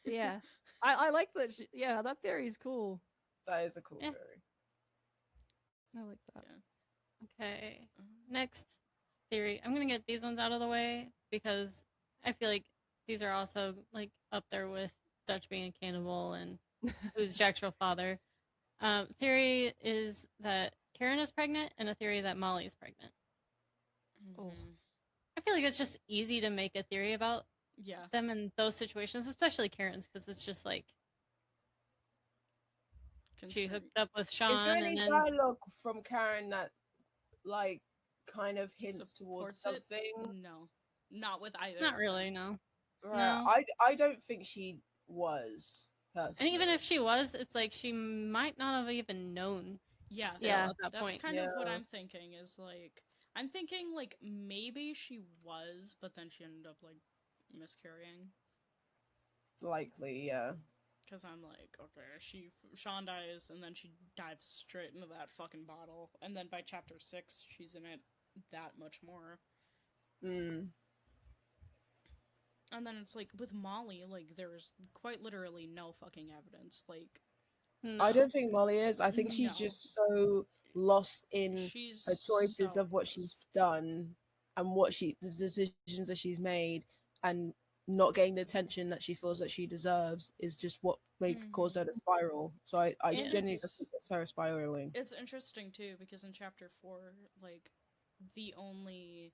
Yeah. I like that. Yeah, that theory is cool. That is a cool Yeah. theory. I like that. Okay. Next theory. I'm going to get these ones out of the way because I feel like these are also like up there with Dutch being a cannibal and who's Jack's real father. Theory is that Karen is pregnant and a theory that Molly is pregnant. Oh. Mhm. I feel like it's just easy to make a theory about Yeah. them in those situations, especially Karen's, because it's just like she hooked up with Is Sean there any and then dialogue from Karen that like kind of hints towards Supports it? something? No. Not with either. not of really, them. no. Right. No. I don't think she was And personally. even if she was, it's like she might not have even known. Yeah. Still Yeah. at that That's point. kind of what Yeah. I'm thinking is like I'm thinking like maybe she was, but then she ended up like miscarrying. likely, yeah. Because I'm like, okay, Sean dies, and then she dives straight into that fucking bottle, and then by chapter 6, she's in it that much more. Mm. And then it's like, with Molly, like, there's quite literally no fucking evidence. Like, I No. don't think Molly is. I think she's No. just so lost in she's her choices so of what she's done and the decisions that she's made, and not getting the attention that she feels that she deserves is just what caused her to spiral. So I And genuinely it's- think it's her spiraling. It's interesting, too, because in chapter 4, like, the only...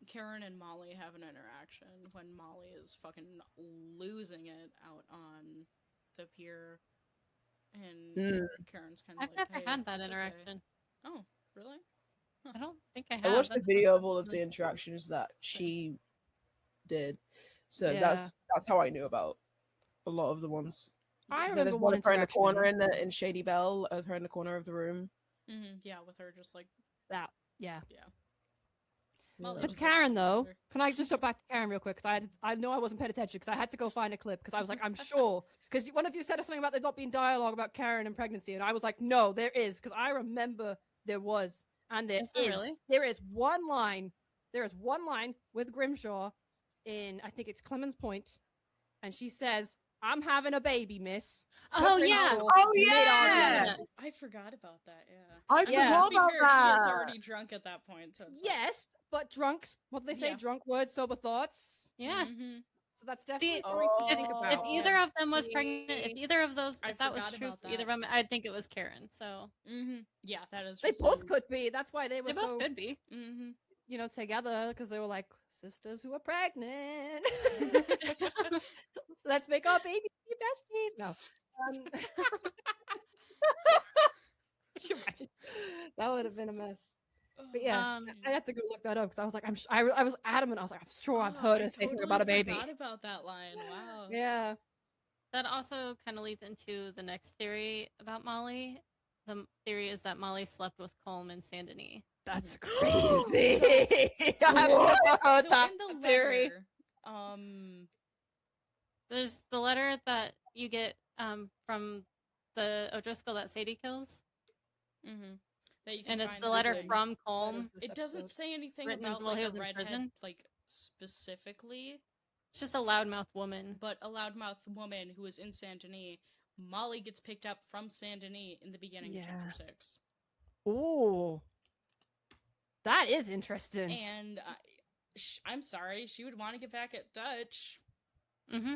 Karen and Molly have an interaction when Molly is fucking losing it out on the pier, and Karen's kind of I've like, never hey, had that it's okay." interaction. Oh, really? I don't think I I have. watched the That's video of all of really- the interactions that she did, so Yeah. that's how I knew about a lot of the ones. I There's remember one one of her in the interaction. corner in Shady Belle, of her in the corner of the room. Yeah, with her just like, That, yeah. Molly With was Karen actually though, better. can I just jump back to Karen real quick? Because I know I wasn't paying attention because I had to go find a clip because I was like, I'm sure. Because one of you said something about there not being dialogue about Karen and pregnancy, and I was like, no, there is, because I remember there was, and there Is there really? There is one line. There is one line with Grimshaw in, I think it's Clemens Point, and she says, "I'm having a baby, miss." Oh, yeah. Oh, yeah. Yeah. I forgot about that, yeah. I Yeah. forgot To be about fair, she is that. already drunk at that point, so it's Yes, but drunks, what do they say? Yeah. Drunk words, sober thoughts. Yeah. So that's definitely See, something to think about. If either of them was pregnant, See? if either of those, I if that was forgot true about for either of that. them, I'd think it was Karen. So Yeah, that is They for both some- could be. That's why they were they both so, could be. Together, because they were like sisters who are pregnant. Let's make our baby besties. No. Could you imagine? That would have been a mess. But yeah, I have to go look that up because I was like, I was adamant. I was like, I'm sure I've heard her say something about a baby. I forgot about that line. Wow. Yeah. That also kind of leads into the next theory about Molly. The theory is that Molly slept with Colm and Saint Denis. That's So- crazy. I've never heard So that in the theory. letter, There's the letter that you get from the O'Driscoll that Sadie kills, that you can and it's find the in letter the- from Colm. It doesn't say anything written about while like he a was in redhead, prison? like specifically, It's just a loudmouth woman. but a loudmouth woman who is in Saint Denis. Molly gets picked up from Saint Denis in the beginning of chapter 6. Ooh. That is interesting. And I'm sorry, she would want to get back at Dutch. Mm-hmm.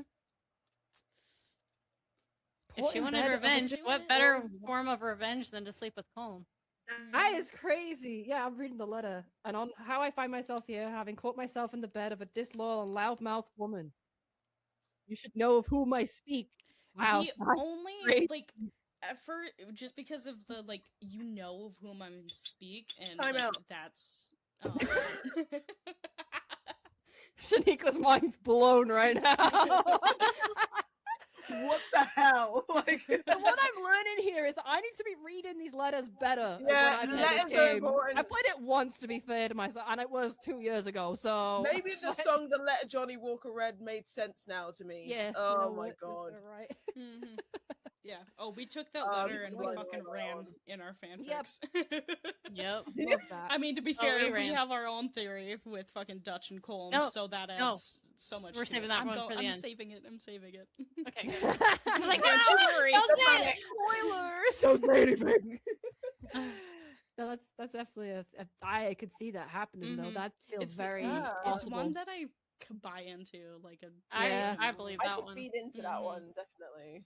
If Caught she in wanted bed revenge, doing what it. better form of revenge than to sleep with Colm? That is crazy. Yeah, I'm reading the letter. And on how I find myself here, having caught myself in the bed of a disloyal and loudmouth woman. You should know of whom I speak. Wow. The that's only crazy. like effort, just because of the like, you know of whom I speak, and Time like, out. that's Shaniqua's mind's blown right now. What the hell? Like, And what I'm learning here is that I need to be reading these letters better. Yeah, when I play letters this are game. important. I played it once, to be fair to myself, and it was 2 years ago. So maybe the song "The Letter Johnny Walker Read" made sense now to me. yeah. Oh you know my what? That's god. so right. yeah. Oh, we took that Oh, letter he's and we blowing fucking my ran mind. in our Yep. fanfics. Yep. Love that. I mean, to be Oh, fair, we we ran. have our own theory with fucking Dutch and Colm, No, so that adds no. so much. We're to saving it. that I'm one for the I'm end. saving it. I'm saving it. Okay. Good. I was like, Don't you "No, worry. that's it." Spoilers. Don't say anything. No, that's definitely I could see that happening though. Mhm. That feels It's very yeah. It's possible. one that I could buy into. Like a Yeah. I believe I that could one. feed into that Mhm. one definitely.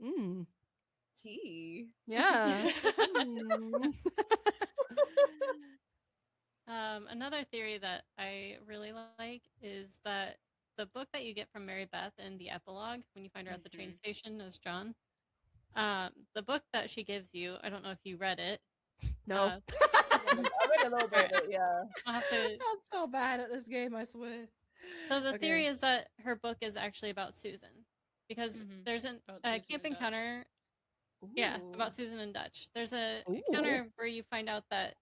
Mm, Tea. yeah. Mm. Another theory that I really like is that the book that you get from Mary Beth in the epilogue when you find her at the train station as John, the book that she gives you, I don't know if you read it. No. I read a little bit of it, yeah. I'll have to. I'm so bad at this game, I swear. So the theory Okay. is that her book is actually about Susan because Mhm. there's a About Camp Susan and Dutch. Encounter. Yeah, Ooh. about Susan and Dutch. There's a Ooh. encounter where you find out that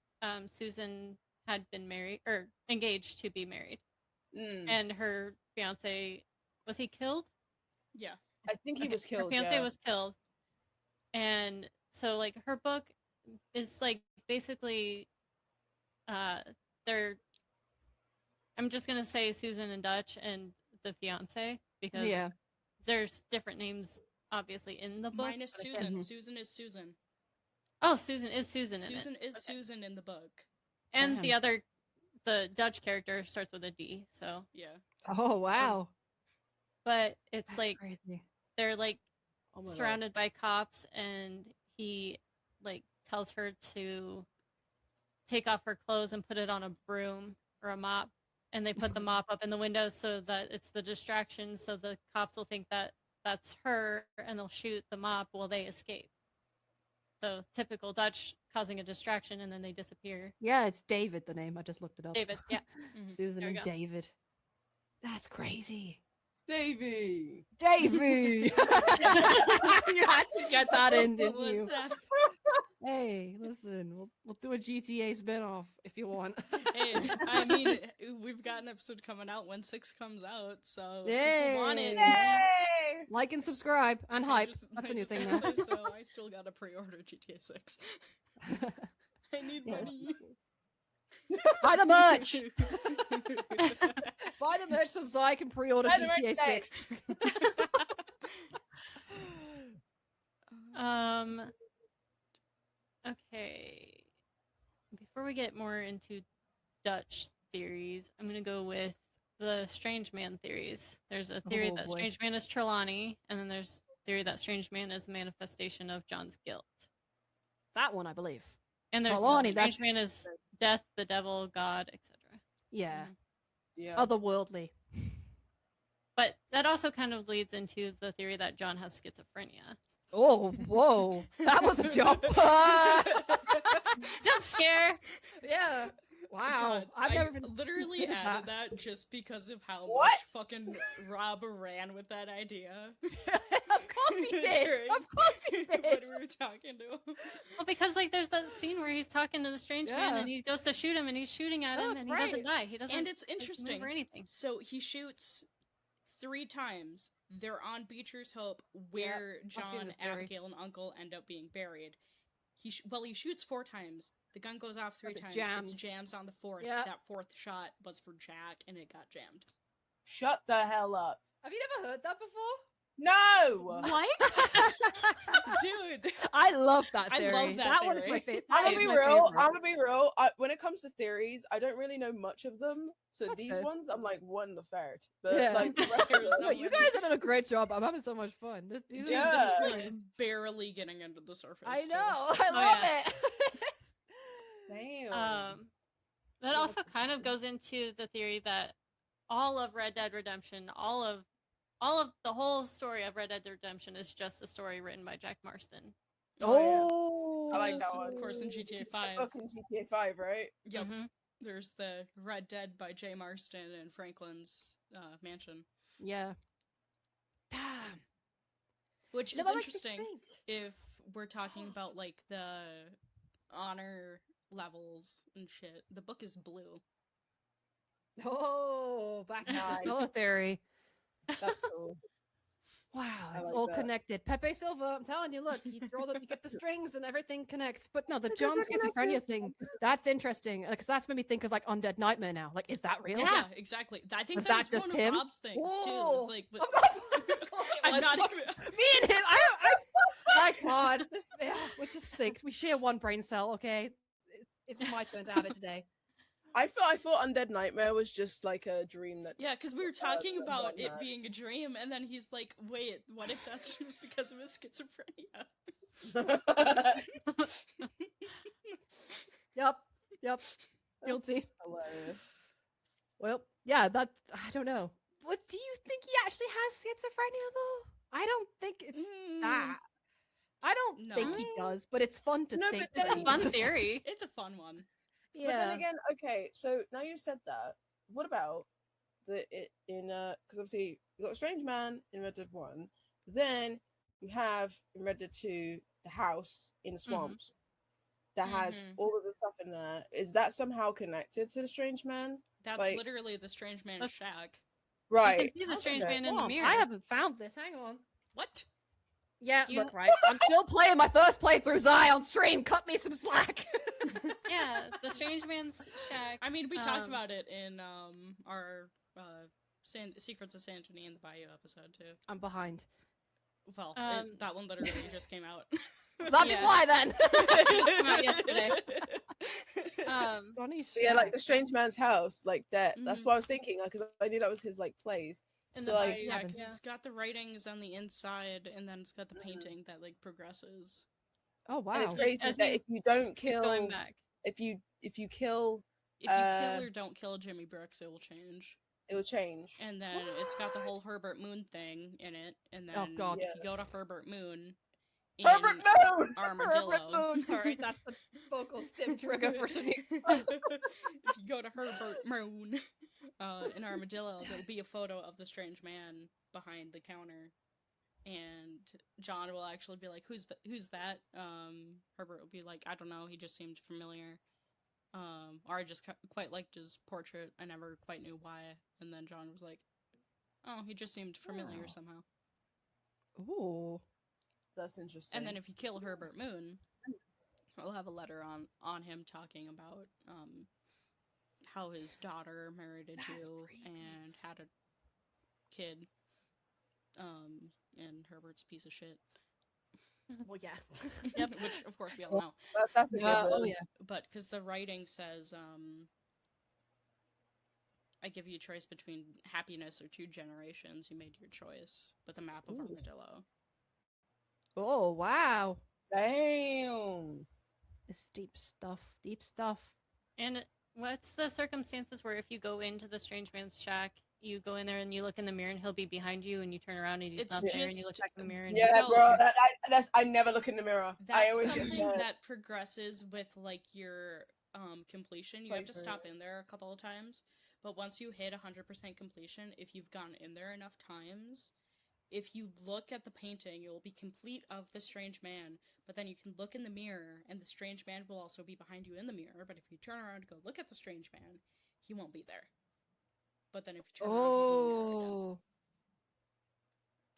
Susan had been married or engaged to be married, Mm. and her fiance was he killed? Yeah. I think he was Her killed. fiance Yeah. was killed, and so like her book is like basically, uh, they're. I'm just gonna say Susan and Dutch and the fiance because Yeah. there's different names obviously in the book. Minus but I Susan. Mhm. Susan is Susan. Oh, Susan is Susan in Susan it. is Okay. Susan in the book. And the Damn. other, the Dutch character starts with a D. So, Yeah. Oh wow. but it's That's like crazy. they're like Oh my surrounded by cops, and he like tells her to take off her clothes and put it on a broom or a mop, and they put the mop up in the window so that it's the distraction, so the cops will think that that's her, and they'll shoot the mop while they escape. So typical Dutch causing a distraction, and then they disappear. Yeah, it's David. The name I just looked it up. David, yeah. Susan There we and go. David. That's crazy. Davey. Davey. You had to get that in, didn't What's you? that? Hey, listen, we'll do a GTA spinoff if you want. Hey, I mean, we've got an episode coming out when 6 comes out, so if people want it. Yay! Yay! Like and subscribe and I hype. just- That's I a new just thing wanna now. say so I still gotta pre-order GTA 6. I need Yes. money. Buy the merch. Buy the merch so Zai can pre-order Buy the GTA merch 6. Okay. Before we get more into Dutch theories, I'm gonna go with the Strange Man theories. There's a theory Oh, that boy. Strange Man is Trelawney, and then there's theory that Strange Man is a manifestation of John's guilt. That one, I believe. And there's Trelawney, Strange that's- Man is death, the devil, God, etc. Yeah. Yeah. Otherworldly. But that also kind of leads into the theory that John has schizophrenia. Oh, whoa. That was a jump. Jump scare! Yeah. Wow. God, I've I never been literally considered added that just because of how What? much fucking Rob ran with that idea. Of course he did. During- Of course he when did. we were talking to him. Well, because like there's that scene where he's talking to the strange man Yeah. and he goes to shoot him and he's shooting at Oh, him it's and he doesn't right. die. He doesn't. And it's like, move interesting. or anything. So he shoots 3 times. They're on Beecher's Hope, where I've seen John, this theory. Abigail, and Uncle end up being buried. He shoots 4 times. The gun goes off 3 But it times. jams. It jams on the 4th. Yeah. That 4th shot was for Jack, and it got jammed. Shut the hell up. Have you never heard that before? No. What? Dude. I love that I theory. love that one is my theory. favorite. I'm gonna be real. I'm gonna be real. When it comes to theories, I don't really know much of them. So That's these fair. ones, I'm like one the third. But Yeah. like the rest of There's them, no You guys are doing a great job. I'm having so much fun. These Dude, are this is Yeah. like barely getting into the surface. I too. know. I Oh, love yeah. it. damn. That also kind of goes into the theory that all of Red Dead Redemption, all of the whole story of Red Dead Redemption is just a story written by Jack Marston. Oh, I like that Yes, one. Of course, in GTA It's the 5. book in GTA 5, right? Yep. Mhm. There's the Red Dead by Jay Marston and Franklin's mansion. Yeah. Damn. Which No, is that makes me interesting think. if we're talking about like the honor levels and shit. The book is blue. Oh, back to Nice. the color theory. That's cool. Wow, I it's like all that. connected. Pepe Silva, I'm telling you, look, you get the strings and everything connects. But no, the It John doesn't schizophrenia connect. thing, that's interesting. Because that's made me think of like Undead Nightmare now. Like, is that real? Yeah, exactly. I think Was that that was just one him? of Rob's things too. Whoa. It's like, but I'm I'm not look, even. me and him. My God, we're just synced. We share one brain cell. Okay, it's my turn to have it today. I thought Undead Nightmare was just like a dream that. Yeah, because we were talking that's about not it bad. being a dream, and then he's like, "Wait, what if that's just because of his schizophrenia?" Yep. Guilty. Hilarious. Well, yeah, that I don't know. What do you think he actually has schizophrenia though? I don't think it's that. I don't think he No. does, but it's fun to No, think. but that It's a he fun does. theory. It's a fun one. But then Yeah. again, okay, so now you said that, what about because obviously you got a strange man in Red Dead 1, then you have in Red Dead 2 the house in the swamps that has Mhm. all of the stuff in there. Is that somehow connected to the strange man? That's Like- literally the strange man's That's- shack. You Right. can see the strange Okay. man in the Swamp. mirror. I haven't found this. Hang on. What? Yeah, You- look, right. I'm still playing my first playthrough Zai on stream. Cut me some slack. Yeah, the Strange Man's Shack. I mean, we talked Um, about it in our Secrets of Santony in the Bayou episode too. I'm behind. Well, Um, that one literally just came out. That'd Yeah. be why then. just came out yesterday. Sonny But yeah, like Shack. the strange man's house, like that. That's Mhm. what I was thinking. Like, 'cause I knew that was his like place. in So, the like, Bayou, Yeah, Happens. because it's got the writings on the inside, and then it's got the painting that like progresses. Oh and it's wow. crazy As that you if you don't keep kill, going back. if you kill, If you kill or don't kill Jimmy Brooks, it will change. it will change. And then it's got the whole Herbert Moon thing in it. And then Oh, God. if you go to Herbert Moon, in Herbert Moon. Armadillo. Herbert Moon. Sorry, that's the vocal stim trigger for Shaniquia. If you go to Herbert Moon in Armadillo, there'll be a photo of the strange man behind the counter. And John will actually be like, who's that? Herbert will be like, I don't know, he just seemed familiar. Or I just quite liked his portrait. I never quite knew why. And then John was like, oh, he just seemed familiar Oh. somehow. Ooh. That's interesting. And then if you kill Herbert Moon, we'll have a letter on him talking about how his daughter married a That's Jew creepy. and had a kid. And Herbert's a piece of shit. Well, yeah. Yep. Which of course we all know. that's a Yeah, good oh one. yeah. But because the writing says, I give you a choice between happiness or 2 generations. You made your choice. But the map of Ooh. Armadillo. Oh wow. Damn. It's deep stuff. Deep stuff. And what's the circumstances where if you go into the Strange Man's Shack, you go in there and you look in the mirror and he'll be behind you, and you turn around and he's It's not there, and you just- look back in the mirror and Yeah, So- bro. I never look in the mirror. I That's always get something mad. that progresses with like your completion. You have to Playthrough. stop in there a couple of times, but once you hit 100% completion, if you've gone in there enough times, if you look at the painting, it will be complete of the strange man, but then you can look in the mirror and the strange man will also be behind you in the mirror, but if you turn around to go look at the strange man, he won't be there. But then if you turn around, he's in the mirror again. Oh.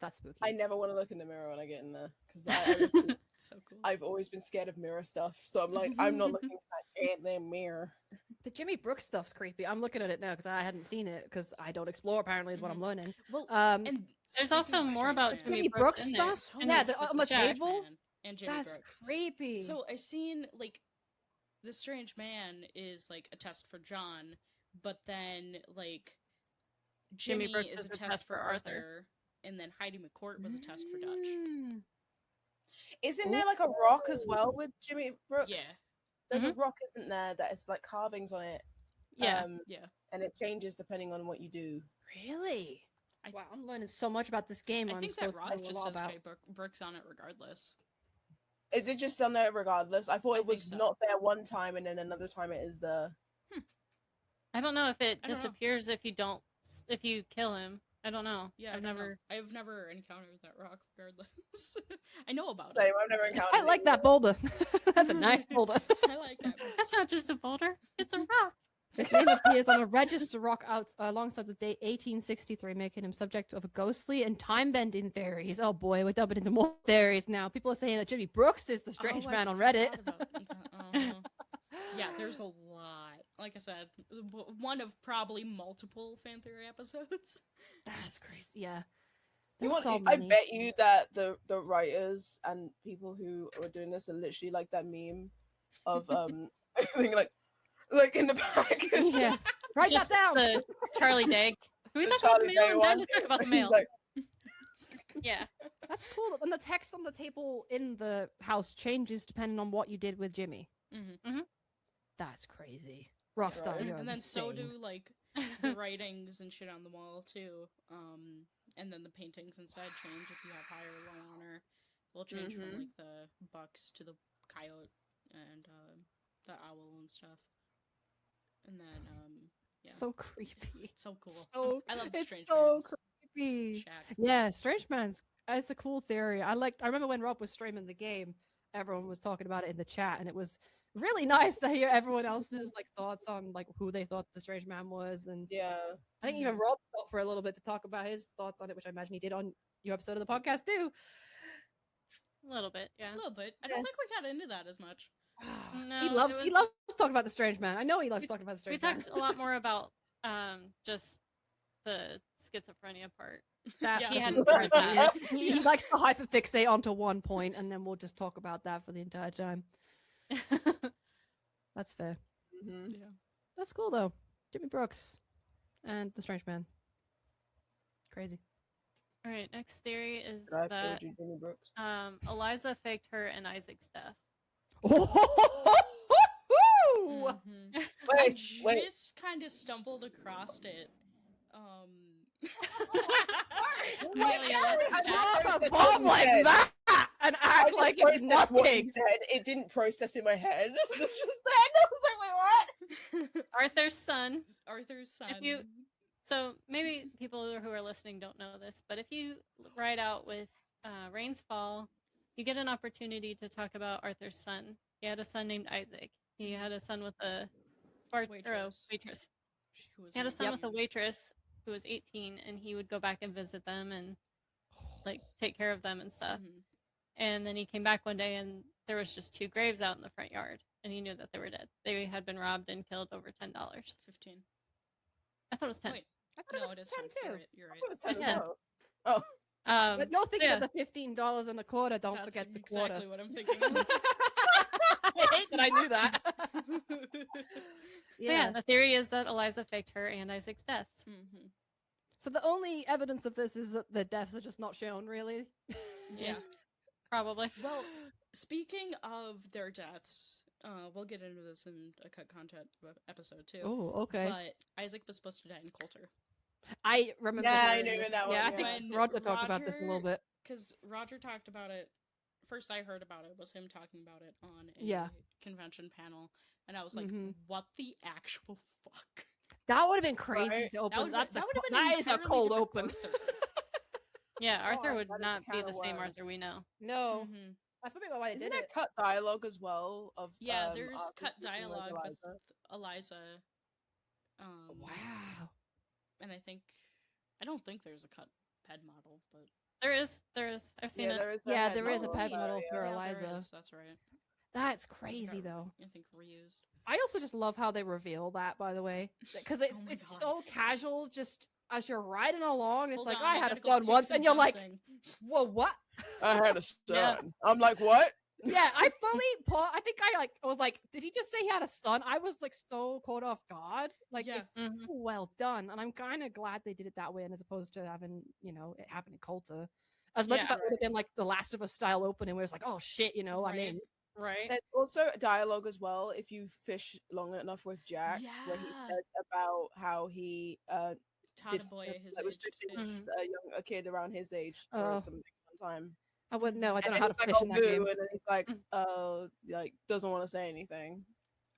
That's spooky. I never want to look in the mirror when I get in there because So cool. I've always been scared of mirror stuff. So I'm like, I'm not looking at that damn mirror. The Jimmy Brooks stuff's creepy. I'm looking at it now because I hadn't seen it because I don't explore. Apparently, is what I'm learning. Well, And There's speaking also of more strange about man, Jimmy Jimmy Brooks Brooks in there. stuff? so in Yeah, this- the- with on the Shack. table? Man and Jimmy that's Brooks. creepy. So I seen like the strange man is like a test for John, but then like Jimmy Jimmy, Brooks is a test for Arthur, and then Heidi McCourt was a test for Dutch. Mm. Isn't there like a rock as well with Jimmy Brooks? Yeah, There's a rock, isn't there, that is like carvings on it. Yeah. yeah. And it changes depending on what you do. Really? I- Wow, I'm learning so much about this game. I I'm think that supposed to rock know a just lot has about. Jay Brooks on it regardless. Is it just on there regardless? I thought I it was think so. not there one time and then another time it is there. I don't know if it I don't know. disappears if you kill him. I don't know. Yeah, I've never. I've never encountered that rock regardless. I know about Same, it. I've never encountered I like it. that boulder. That's a nice boulder. I like that. That's not just a boulder. It's a rock. His name appears on a register rock out alongside the date 1863, making him subject of ghostly and time-bending theories. Oh boy, we're dumping into more theories now. People are saying that Jimmy Brooks is the strange I man on forgot Reddit. about that. Yeah, there's a lot. Like I said, one of probably multiple fan theory episodes. That's crazy. Yeah. You There's want, so I many. bet you that the writers and people who are doing this are literally like that meme of I think like in the back. Yeah. Write that Just down. The Charlie Day. Can we The talk about the Charlie mail? Day I'm down one. to talk about the He's mail. like, Yeah. That's cool. And the text on the table in the house changes depending on what you did with Jimmy. Mm-hmm. That's crazy. Rockstar, Right. you're And then so insane. do like the writings and shit on the wall too. And then the paintings inside change if you have high or low honor. They'll change from like the bucks to the coyote and the owl and stuff. And then yeah, So creepy. so cool. So I love the it's strange so man's creepy. shack. Yeah, Strange Man's. It's a cool theory. I remember when Rob was streaming the game, everyone was talking about it in the chat, and it was really nice to hear everyone else's like thoughts on like who they thought the Strange Man was. And yeah. I think even Rob stopped for a little bit to talk about his thoughts on it, which I imagine he did on new episode of the podcast too. A little bit, yeah. A little bit. I Yeah. don't think we got into that as much. No, he it loves was- talking about the strange man. I know he loves talking about the We strange man. talked a lot more about just the schizophrenia part. That Yeah. He he hadn't heard that. he likes to hyperfixate onto one point, and then we'll just talk about that for the entire time. That's fair. Mhm. Yeah. That's cool though. Jimmy Brooks and the strange man. Crazy. All right, next theory is Did I have that told you Jimmy Brooks? Eliza faked her and Isaac's death. Mhm. I Wait. just kind of stumbled across it. Amelia, let's I chat. love Drop the a bomb like said. that and I act like it's processed what he nothing. said. It didn't process in my head. It was just then I was like, wait, what? Arthur's son. Arthur's son. you- So maybe people who are listening don't know this, but if you ride out with Rain's Fall, you get an opportunity to talk about Arthur's son. He had a son named Isaac. He had a son with a waitress. Who was He had a son Yep. with a waitress who was 18, and he would go back and visit them and like take care of them and stuff. Mhm. And then he came back one day, and there was just 2 graves out in the front yard, and he knew that they were dead. They had been robbed and killed over $10. 15. I thought it was 10. Wait, I thought no, it it was is 10 10 too. too. You're right. I thought it was It's 10 10. now. Oh, But you're thinking yeah. of the $15 and a quarter. Don't That's forget the exactly quarter. what I'm thinking. I hate that I knew that. Yeah, the theory is that Eliza faked her and Isaac's deaths. Mhm. So the only evidence of this is that the deaths are just not shown, really. Yeah. Probably. Well, speaking of their deaths, we'll get into this in a cut content episode too. Oh, okay. But Isaac was supposed to die in Coulter. I remember. Yeah, I this. knew that Yeah, one, I think When Roger talked about this a little bit. Because Roger talked about it. First, I heard about it was him talking about it on a Yeah. convention panel, and I was like, Mhm. "What the actual fuck?" That would have been crazy Right. to open. That would That's that a would co- have been that an is a entirely cold different open. Arthur. Yeah, Arthur God, would that is a not be can the of same worms. Arthur we know. No, Mhm. that's probably why they isn't did there it. cut dialogue as well? Of Yeah, there's Arthur cut speaking with dialogue with Eliza? Eliza. Wow. And I don't think there's a cut ped model, but There is. I've seen Yeah, it. there is. Yeah, head there is a model ped of her, model yeah. for yeah, Eliza. there is, that's right. That's It crazy, got, though. I think reused. I also just love how they reveal that, by the way, because it's Oh my it's God. so casual. Just as you're riding along, it's Hold like on, I had a gotta go son pick once, some and you're like, housing. whoa, what? I had a son. Yeah. I'm like, what? Yeah, I I think I was like, did he just say he had a son? I was like so caught off guard. Like, Yeah. it's Mhm. so well done, and I'm kind of glad they did it that way, and as opposed to having it happen in Coulter. As much as Yeah. that would have been like the Last of Us style opening, where it's like, oh shit, I'm Right. in. Right. There's also dialogue as well if you fish long enough with Jack, where he Yeah. says about how he Taught did a boy at his like, was age. fishing fish. with a kid around his age or Oh. something one time. I wouldn't know. I don't And know then how to he's fish like, in "Oh, that game. boo," and then he's like, like doesn't want to say anything.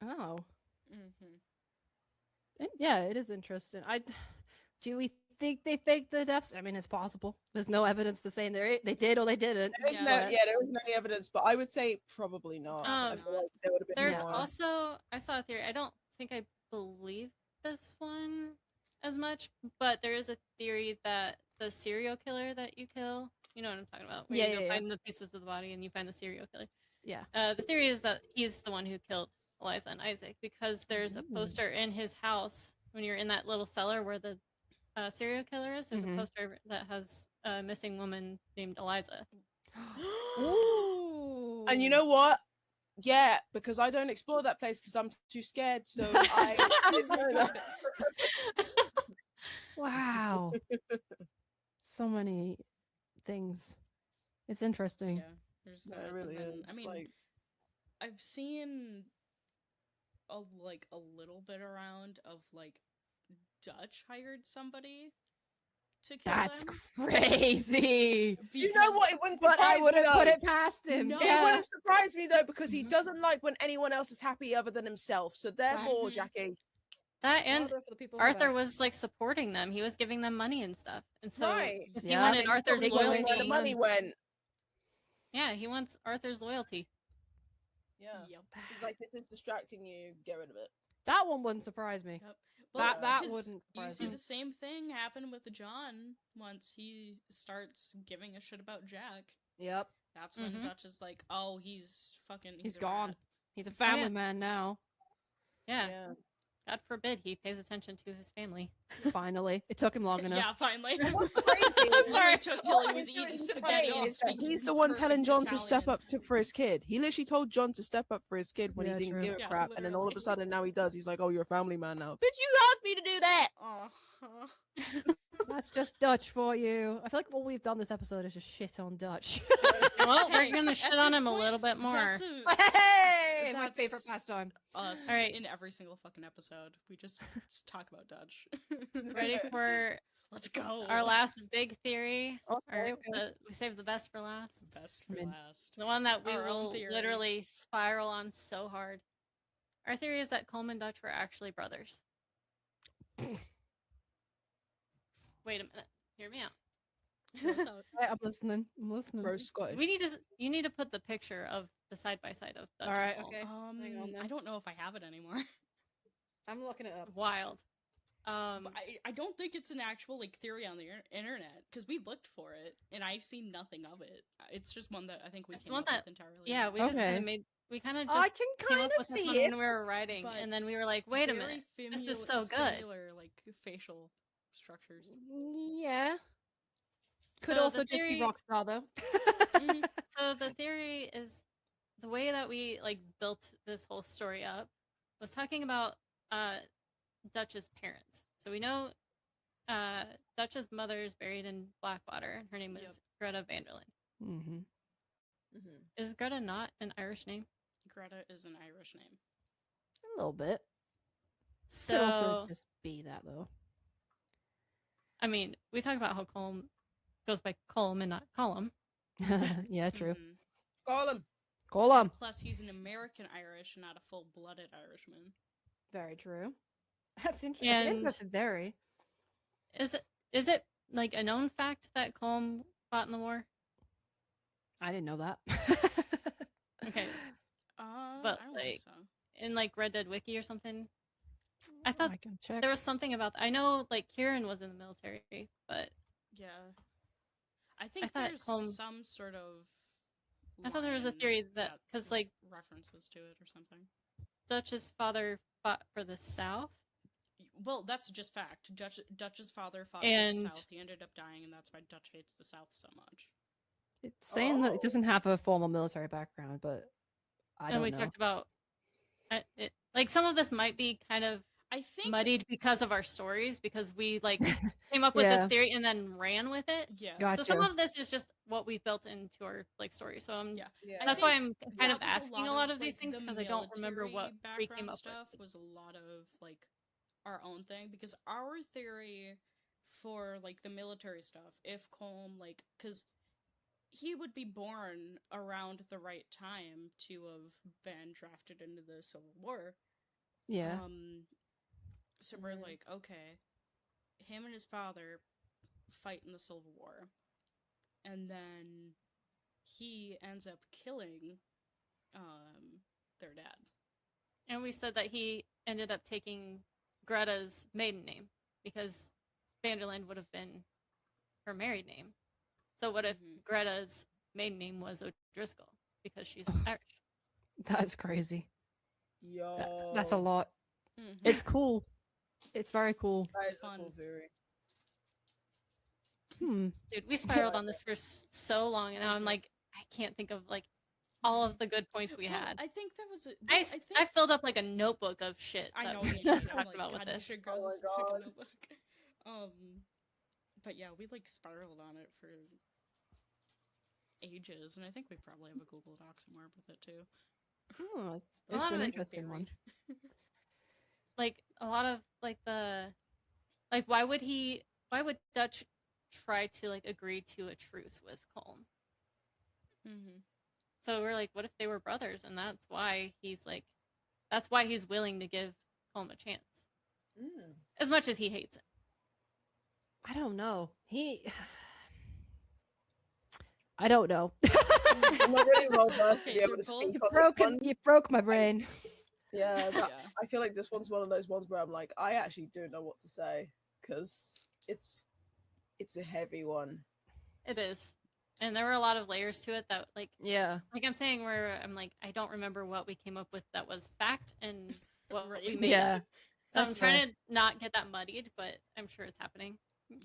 Oh, Mhm. yeah, it is interesting. Do we think they faked the deaths? I mean, it's possible. There's no evidence to say they did or they didn't. There is Yeah, no, that's- there wasn't any evidence, but I would say probably not. I Um, feel like there would have been There's more. also I saw a theory. I don't think I believe this one as much, but there is a theory that the serial killer that you kill, you know what I'm talking about, where Yeah, you go yeah, yeah. find the pieces of the body and you find the serial killer. Yeah. The theory is that he's the one who killed Eliza and Isaac because there's a Ooh. poster in his house when you're in that little cellar where the serial killer is. There's Mhm. a poster that has a missing woman named Eliza. Ooh. And you know what? Yeah, because I don't explore that place because I'm too scared. So I didn't know that. Wow. So many things. It's interesting. Yeah. There's No, that, it and really then, is. I mean, like, I've seen a little bit around of like Dutch hired somebody to kill That's them. crazy. do you know what? It wouldn't But surprise I me wouldn't put though. it past him. No. It Yeah. wouldn't surprise me though because he Mhm. doesn't like when anyone else is happy other than himself. So therefore, Right. Jackie, That and Harder for the people who Arthur are- was like supporting them. He was giving them money and stuff. And so right? if he Yeah. wanted Then Arthur's probably Big where loyalty, the money went. yeah, he wants Arthur's loyalty. Yeah. Yep. He's like, this is distracting you. Get rid of it. That one wouldn't surprise me. Well, that 'cause wouldn't You surprise see me. the same thing happen with John once he starts giving a shit about Jack. Yep, That's when Mhm. Dutch is like, "Oh, he's fucking. he's a gone. rat." He's a family yeah. man now. Yeah. Yeah. God forbid he pays attention to his family. Finally, it took him long enough. Yeah, finally. What's crazy? It really Sorry. took till he What was is eating really spaghetti funny and is that speaking. he's the one telling perfect John to step Italian. up for his kid. He literally told John to step up for his kid when Yeah, he didn't true. give a Yeah, crap, and then all of a literally. sudden now he does. He's like, "Oh, you're a family man now." Bitch, you asked me to do that. Uh-huh. That's just Dutch for you. I feel like all we've done this episode is just shit on Dutch. Well, Hey, we're gonna at shit on this him a point, little bit more. That's Hey, my That's- favorite pastime. us All right. in every single fucking episode. We just talk about Dutch. Ready for Let's go. our last big theory? Okay, We saved the best for last. Best for I'm in. last. The one that we Our own will theory. literally spiral on so hard. Our theory is that Colm and Dutch were actually brothers. Wait a minute. Hear me out. Right, I'm listening. I'm listening. Bro, Scottish. You need to put the picture of the side by side of Dutch All right, and Colm. okay. Hang on then. I don't know if I have it anymore. I'm looking it up. Wild. But I don't think it's an actual like theory on the internet because we looked for it and I see nothing of it. It's just one that I think we It's came one up that- with entirely. yeah, we just kind Okay. of made. We kind of I just can came kind up of with this one see it. when we were writing, But and then we were like, "Wait a Very minute, this is so good." Similar, like facial structures. Yeah. Could So the also just be theory- Rockstar though. Mhm. So the theory is the way that we like built this whole story up was talking about Dutch's parents. So we know Dutch's mother is buried in Blackwater, and her name is Greta Vanderlyn. Mm-hmm. Is Greta not an Irish name? Greta is an Irish name. A little bit. Could also So just be that though. I mean, we talk about how Colm goes by Colm and not Colum. Yeah, true. Mhm. Call him. Call him. Plus, he's an American Irish, not a full-blooded Irishman. Very true. That's interesting. And- Interesting theory. Is it like a known fact that Colm fought in the war? I didn't know that. Okay. I But, don't think like, so. In like Red Dead Wiki or something? I thought I can check. there was something about I know like Kieran was in the military, but Yeah. I think thought there's Colm- some sort of. I thought there was a line theory that because like references to it or something. Dutch's father fought for the South. Well, that's just fact. Dutch's father fought for And- the South. He ended up dying, and that's why Dutch hates the South so much. It's saying that Oh. it doesn't have a formal military background, but I And don't we know. talked about like some of this might be kind of I think. muddied because of our stories because we like came up with Yeah. this theory and then ran with it. Yeah. Gotcha. So some of this is just what we built into our like story. So Yeah. Yeah. that's I why think I'm kind of that was asking a lot of these like, things the because I don't remember what military we came background up stuff with. was a lot of like our own thing because our theory for like the military stuff, if Colm like, because he would be born around the right time to have been drafted into the Civil War. Yeah. So we're Mhm. like, okay, him and his father fight in the Civil War, and then he ends up killing their dad. And we said that he ended up taking Greta's maiden name because Vanderland would have been her married name. So what if Mhm. Greta's maiden name was O'Driscoll because she's Irish? That's crazy. Yo. That's a lot. Mhm. It's cool. It's very cool. That is It's a cool fun. theory. Dude, we spiraled on this for so long, and now I'm like, I can't think of like all of the good points we Well, had. I think that was. I filled up like a notebook of shit I that know we you did. I'm talked like, about God, with you this. should grow Oh my this fucking God. notebook. But yeah, we like spiraled on it for ages, and I think we probably have a Google Doc somewhere with it too. Oh, A lot it's of an it- interesting one. Like a lot of like why would Dutch try to like agree to a truce with Colm? Mm-hmm. So we're like, what if they were brothers? And that's why he's willing to give Colm a chance. Mm. As much as he hates it. I don't know. I don't know. I'm not really well versed to Okay, be able they're to both speak on this one. You broke my brain. Yeah, Yeah. I feel like this one's one of those ones where I'm like, I actually don't know what to say because it's a heavy one. It is. And there were a lot of layers to it that, like I'm saying, where I'm like, I don't remember what we came up with that was fact and what Right. we made Yeah. up. So I'm That's trying to not get that muddied, but I'm sure it's happening.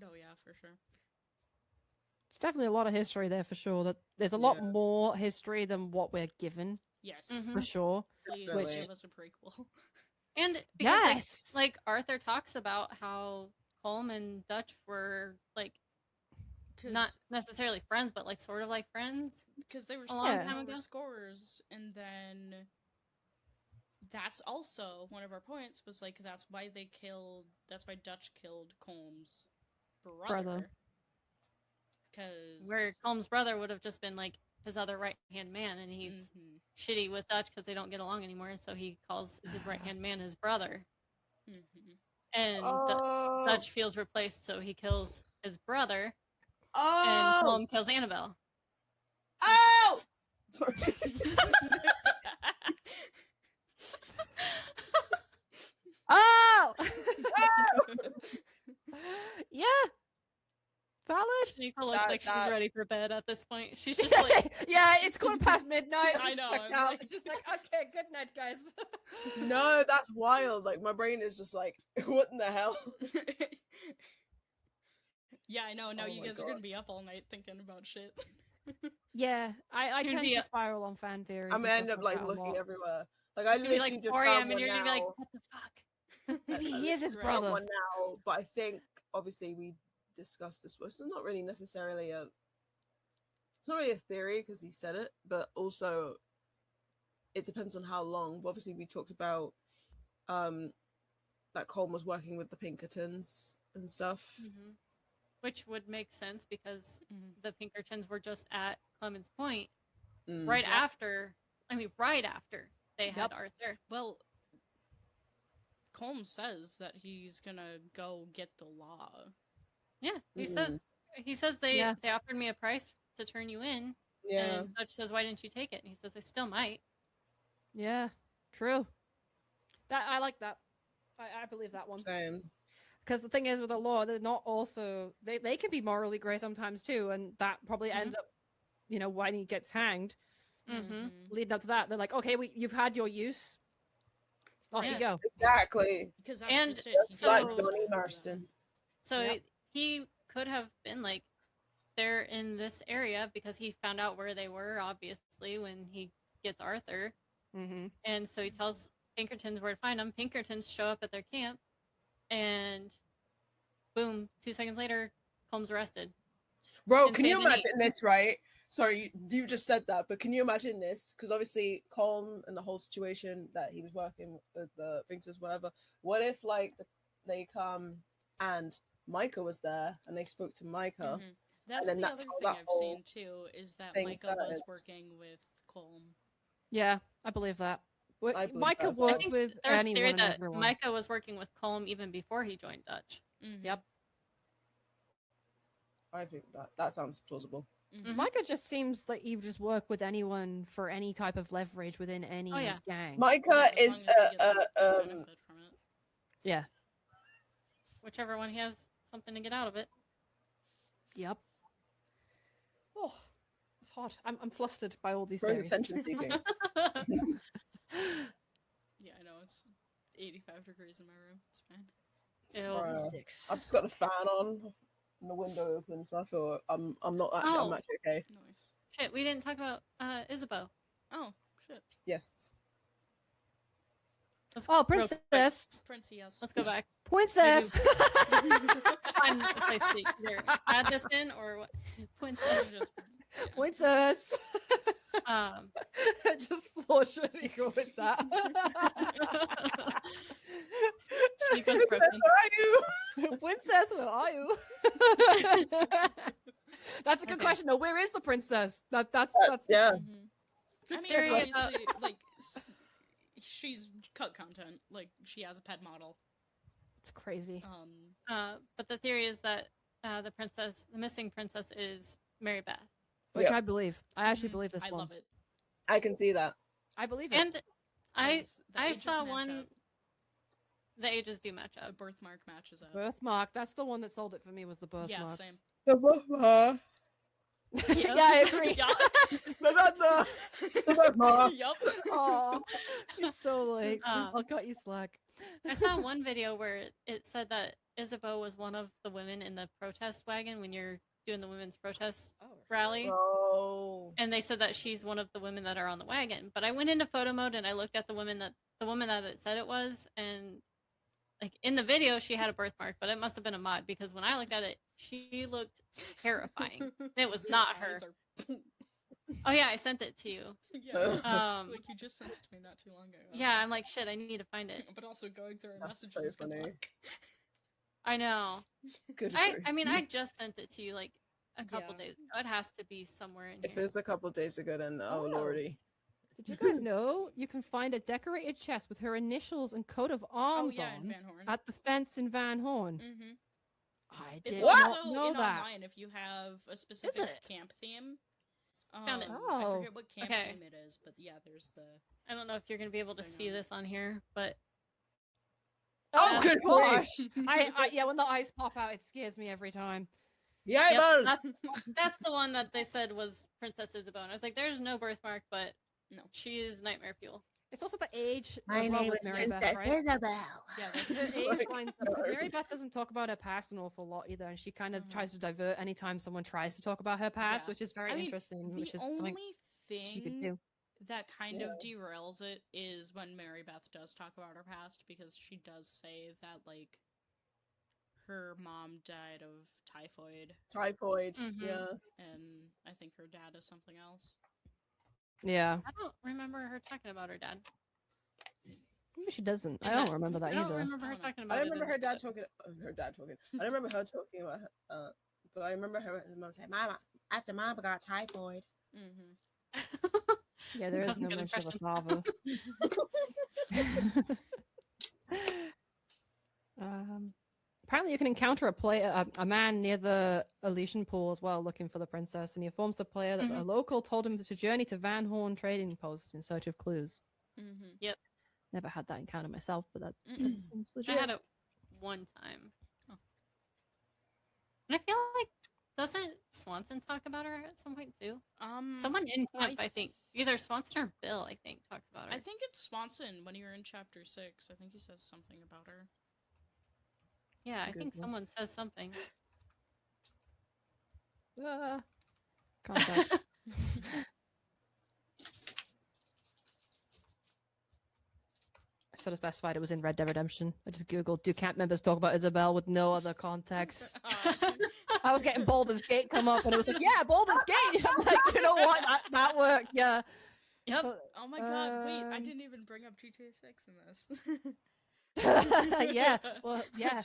Oh yeah, for sure. It's definitely a lot of history there for sure. That there's a lot Yeah. more history than what we're given Yes. Mhm. for sure. Please Definitely. give us a prequel. And because Yes. like Arthur talks about how Colm and Dutch were like not necessarily friends, but like sort of like friends. Because they were a long Yeah. time ago. scores, and then that's also one of our points was like that's why Dutch killed Colm's brother. Because Where Colm's brother would have just been like his other right hand man, and he's shitty with Dutch because they don't get along anymore. So he calls his right hand man his brother, and Dutch feels replaced, so he kills his brother, and Colm kills Annabelle. Oh! Sorry. Oh! Yeah. Valid. Shaniqua looks like she's that- ready for bed at this point. She's just like, Yeah, it's midnight. I She's know, checked I'm out. like- It's just like, okay, good night, guys. No, that's wild. Like my brain is just like, what in the hell? Yeah, I know. Now Oh you my guys are gonna God. be up all night thinking about shit. Yeah, I You'd tend be to a- spiral on fan theories. I'm and gonna end stuff up like that a looking lot. everywhere. Like I it's gonna be literally like just 4 found a.m. and one you're gonna be now. like, what the fuck? Maybe he is his Right. brother. One now, but I think obviously we discussed this. But it's not really necessarily a. It's not really a theory because he said it, but also it depends on how long. But obviously, we talked about that Colm was working with the Pinkertons and stuff. Mm-hmm. Which would make sense because Mhm. the Pinkertons were just at Clemens Point Mm. right Yep. after they had Yep. Arthur. Well, Colm says that he's gonna go get the law. Yeah, he Mm. says they Yeah. offered me a price to turn you in, Yeah. and Dutch says, why didn't you take it? And he says, I still might. Yeah, true. That I like that. I believe that one. Same. Because the thing is with the law, they're not also they can be morally grey sometimes too, and that probably ends up, when he gets hanged, Mm-hmm. leading up to that, they're like, okay, you've had your use. Off you go. Exactly. Because that's And just it. Just So- like goes Johnny after them. Marston. So Yep. he could have been like, they're in this area because he found out where they were, obviously, when he gets Arthur. Mm-hmm. And so he tells Pinkertons where to find them. Pinkertons show up at their camp, and boom, 2 seconds later, Colm's arrested. Bro, In can you Saint Denis. imagine this, right? Sorry, you just said that, but can you imagine this? Because obviously, Colm and the whole situation that he was working with the Pinkertons, whatever. What if, like, they come and Micah was there and they spoke to Micah? Mhm. That's then the that's other how thing that I've seen whole too is that thing Micah was started. working with Colm. Yeah, I believe that. I believe Micah that as well. I worked think with there's anyone theory and that everyone. Micah was working with Colm even before he joined Dutch. Mhm. Yep. I think that sounds plausible. Mhm. Micah just seems like he would just work with anyone for any type of leverage within any Oh, yeah. gang. Micah Yeah, as is long as he gets a benefit from it. Yeah. Whichever one he has something to get out of it. Yep. Oh, it's hot. I'm flustered by all these very theories. attention seeking. Yeah, I know it's 85 degrees in my room. It's fine. Ew. Sticks. I've just got the fan on and the window open, so I feel I'm not actually I'm Oh. actually okay. Nice. Shit, we didn't talk about Isabeau. Oh shit, Yes. Let's Oh, real quick, princess. Prince, yes. Let's go back. Princess. Find a place to either add this in or what? Princess. Princess. Um, Just flush it. Go with that. Shaniqua's broken. Princess, where are you? That's a good Okay. question though. Where is the princess? That's Yeah. I mean, Theory obviously, like, she's cut content. Like, she has a pet model. It's crazy. But the theory is that the missing princess is Mary Beth. Which Yeah. I believe. I actually Mhm. believe this I one. love it. I can see that. I believe it. And I 'cause the I ages saw match one. up. The ages do match The up. birthmark matches up. Birthmark. That's the one that sold it for me. Was the Yeah, birthmark? same. Yeah, I agree. Yeah. Yup. Oh, it's so late. Um, I'll cut you slack. I saw one video where it said that Isabeau was one of the women in the protest wagon when you're doing the women's protest rally. Oh. And they said that she's one of the women that are on the wagon. But I went into photo mode and I looked at the woman that it said it was, and like in the video she had a birthmark, but it must have been a mod because when I looked at it, she looked terrifying. It was not Her her. eyes are- Oh yeah, I sent it to you. Yeah. Like you just sent it to me not too long ago. Yeah, I'm like shit, I need to find it. But also going through our That's so messages. Good funny. luck. I know. Good I mean I just sent it to you like a couple Yeah. days ago. It has to be somewhere in If it here. was a couple days ago, then oh Oh. lordy. Did you guys know you can find a decorated chest with her initials and coat of Oh arms yeah, in on Van Horn. at the fence in Van Horn? Mm-hmm. I It's did What? not also know in that. online if you have a specific it? camp theme. Found it. I Oh. forget what camp Okay. theme it is, but yeah, there's the. I don't know if you're gonna be able to Hang see on. this on here, but Oh, good grief. gosh. Yeah, when the eyes pop out, it scares me every time. Yeah, Yep, balls. that's the one that they said was Princess Isabeau. And I was like, there's no birthmark, but No. she is nightmare fuel. It's also the age as well with Mary Beth, right? Isabel. Yeah, The that's age Like, lines up, because Mary Beth doesn't talk about her past an awful lot either, and she kind of Mhm. tries to divert anytime someone tries to talk about her past, Yeah. which is very I mean, interesting, the which is only something she could thing do. that kind of derails it is when Mary Beth does talk about her past, because she does say that like her mom died of typhoid, Typhoid. Mhm. Yeah. and I think her dad is something else. Yeah, I don't remember her talking about her dad. maybe she doesn't. I in don't that remember that I don't either. remember her I don't know. talking about I it. don't remember in- her dad talking. Her dad talking. I don't remember her talking about. But I remember her mom saying, "Mama, after Mama got typhoid." Mm-hmm. Yeah, there That is was a no good mention of a impression. father. Apparently, you can encounter a man near the Elysian pool as well, looking for the princess, and he informs the player that a local told him to journey to Van Horn trading post in search of clues. Mm-hmm. Never had that encounter myself, but that Mm-mm. seems I legit. had it one time. Oh. And I feel like doesn't Swanson talk about her at some point too? Mm-hmm. Someone in camp, I I think. Either Swanson or Bill, I think, talks about her. I think it's Swanson when you're in chapter 6. I think he says something about her. Yeah, I think Google. someone says something. Contact. I sort of specified it was in Red Dead Redemption. I just googled, do camp members talk about Isabel with no other context? I was getting Baldur's Gate come up, and it was like, yeah, Baldur's Gate. I'm like, you know what? That worked. Yeah. Yep. So- Oh my god, wait, I Um, didn't even bring up GTA 6 in this. yeah. Well, yeah.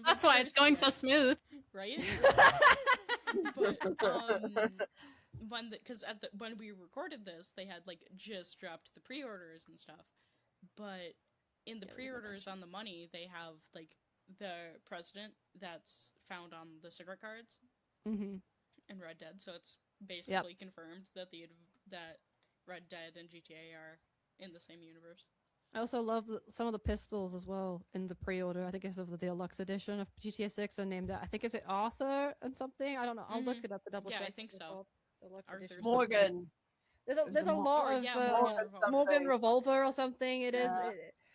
That's why it's going so smooth. Right? But when we recorded this, they had like just dropped the pre-orders and stuff. But in the Yeah, we did pre-orders on the money, they have like the president that's found on the cigarette cards Mm-hmm. in Red Dead, so it's basically confirmed that that Red Dead and GTA are in the same universe. I also love some of the pistols as well in the pre-order. I think it's of the deluxe edition of GTA 6 and named it, I think, is it Arthur and something? I don't know. I'll look Mhm. it up to double Yeah, I check. think It's so. called Deluxe Arthur's edition. Morgan. There's a lot of Morgan Morgan something. Revolver or something. It is. Yeah.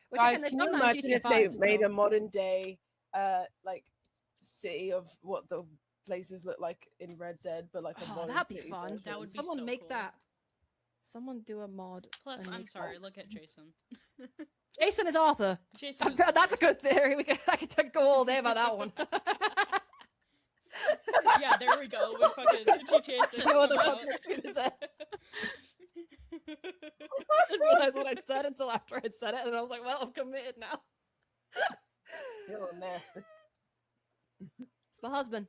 Which Guys, again, can they've you done that in imagine GTA if they 5, made so- a modern day, like, city of what the places look like in Red Dead, but like a Oh, modern that'd be city fun. version? That would be Someone so make cool. that. Someone do a mod. Plus, and I'm make sorry, that. look at Jason. Jason is Arthur. Jason is That's a good theory. I could go all day about that one. Yeah, there we go. With fucking GTA 6. No other comes out. context needed there. I didn't realize what I'd said until after I'd said it, and I was like, well, I'm committed now. You're nasty. It's my husband.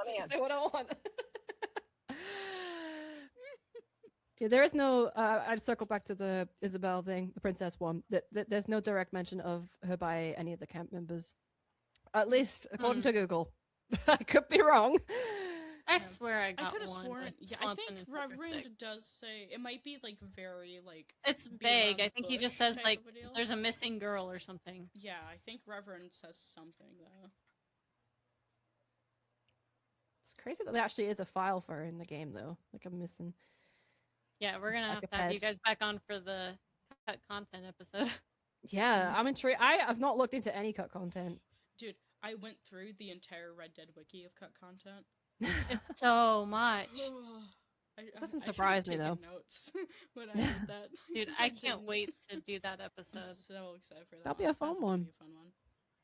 Man. Say what I want. Yeah, there is no. I'd circle back to the Isabel thing, the princess one. There's no direct mention of her by any of the camp members, at least according to Google. I could be wrong. I swear I I got could have one. sworn. but Yeah, I something think in Secret Reverend Six. does say it might be like very like. It's beat around vague. I the think he just bush says type like of a deal. there's a missing girl or something. Yeah, I think Reverend says something though. It's crazy that there actually is a file for her in the game, though. Like, I'm missing. Yeah, we're gonna Like have a to have you pet. guys back on for the cut content episode. Yeah, I'm intrigued. I've not looked into any cut content. Dude, I went through the entire Red Dead wiki of cut content. It's so much. Doesn't I surprise should've me, taken notes when I did that. Dude, 'cause I can't didn't. wait to do that I'm episode. so excited for that. That'll be a fun That's gonna one. be a fun one.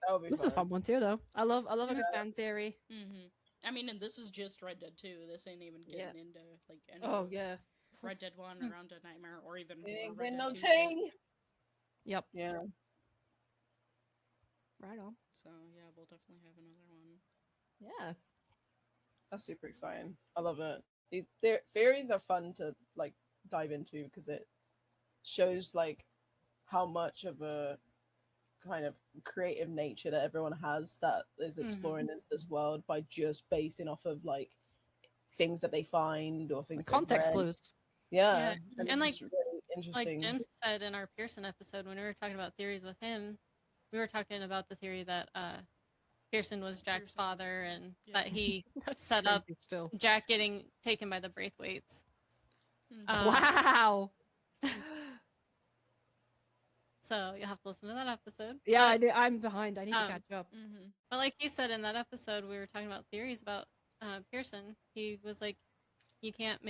That would be This is a fun one too, though. I love a good fan theory. Mm-hmm. I mean, and this is just Red Dead 2. This ain't even getting into like any Oh yeah. Red Dead 1 or Round a Nightmare or even more Ain't Red been Dead no 2 shit. ting. Yep. Yeah. Right on. So yeah, we'll definitely have another one. Yeah. That's super exciting. I love it. Their theories are fun to like dive into because it shows like how much of a kind of creative nature that everyone has that is exploring into this world by just basing off of like things that they find or things Context they've read. clues. Yeah, And, it's like- just really Like interesting. Jim said in our Pearson episode, when we were talking about theories with him, we were talking about the theory that Pearson was Jack's Pearson's- father and yeah. that he That's set up crazy still. Jack getting taken by the Braithwaites. Mhm. Wow. So you'll have to listen to that episode. Yeah, I do. I'm behind. I need to Um, catch up. Mhm. But like he said in that episode, we were talking about theories about Pearson. He was like, you can't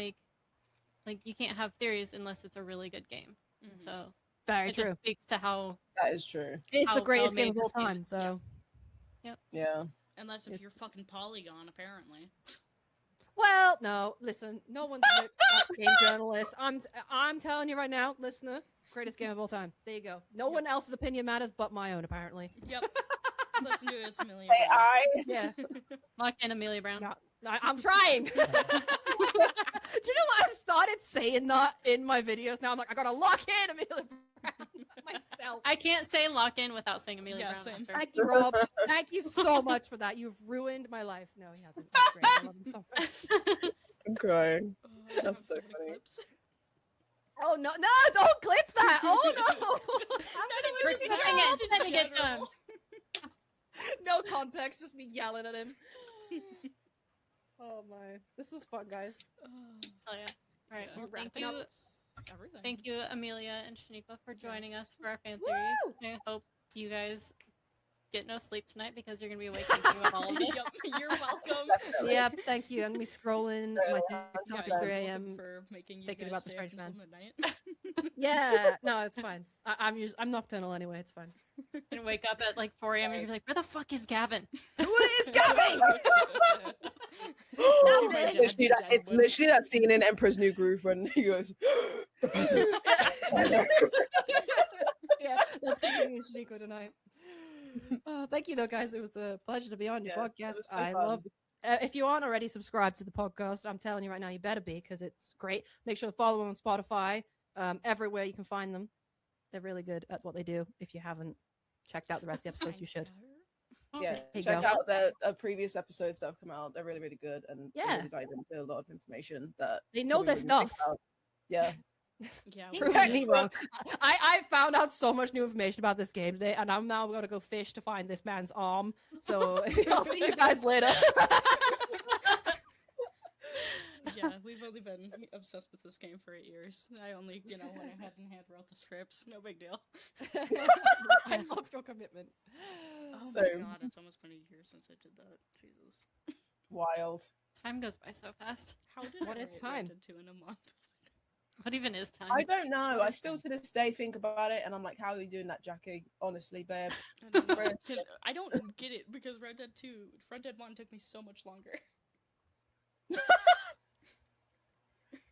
have theories unless it's a really good game. Mhm. So Very it true. just speaks to how That is true. It's how the greatest well game of made all this game time. is. So. Yeah. Unless if you're fucking Polygon, apparently. Well, no. Listen, no one's a game journalist. I'm telling you right now, listener, greatest game of all time. There you go. No one else's opinion matters but my own, apparently. Yep. Listen to it's Amelia. Say Brown. I. Yeah. Lock in Amelia Brown. No, I'm trying. Do you know what? I've started saying that in my videos now. I'm like, I gotta lock in Amelia Brown myself. I can't say lock in without saying Amelia Yeah, Brown. same. After. Thank you, Rob. Thank you so much for that. You've ruined my life. No, he hasn't. That's great. I love him so much. I'm crying. Oh, I have That's so many funny. clips. Oh no, no, don't clip that. Oh no. We're Just keeping just it in until you get done. general. No context, just me yelling at him. Oh my. This is fun, guys. Oh yeah. All right. Yeah. Well, thank Wrapping you. up. That's everything. Thank you, Amelia and Shaniqua, for joining Yes. us for our fan Woo! theories. I hope you guys get no sleep tonight because you're gonna be awake thinking about all of this. Yep, you're welcome. Definitely. Yeah, thank you. I'm gonna be scrolling my Yeah, TikTok you're at 3 welcome a.m. for making you thinking guys about the stay up strange man. until midnight. Yeah, no, it's fine. I'm nocturnal anyway. It's fine. And wake up at like 4 a.m. and you're like, where the fuck is Gavin? Who is Gavin? My It's dad- dad It's would- literally that scene in Emperor's New Groove when he goes, the peasants. Yeah, that's me and Shaniqua tonight. Thank you, though, guys. It was a pleasure to be on your Yeah, it podcast. was so I fun. love. If you aren't already subscribed to the podcast, I'm telling you right now, you better be because it's great. Make sure to follow them on Spotify, everywhere you can find them. They're really good at what they do. If you haven't checked out the rest of the episodes, you should. Yeah, you check go. out the previous episodes that have come out. They're really, really good, and they Yeah. really dive into a lot of information that They know probably their wouldn't think stuff. about. Yeah, Yeah, Prove we Prove did. me wrong. I found out so much new information about this game today, and I'm now gonna go fish to find this man's arm. So I'll see you guys later. Yeah, we've only been obsessed with this game for 8 years. I only, went ahead and hand wrote the scripts. No big deal. I love your commitment. Oh So- my god, it's almost been a year since I did that. Jesus. wild. Time goes by so fast. How did What I is write time? Red Dead 2 in a month? What even is time? I don't know. I still to this day think about it, and I'm like, how are you doing that, Jackie? Honestly, babe. I don't know. Red- I don't get it because Red Dead 1 took me so much longer.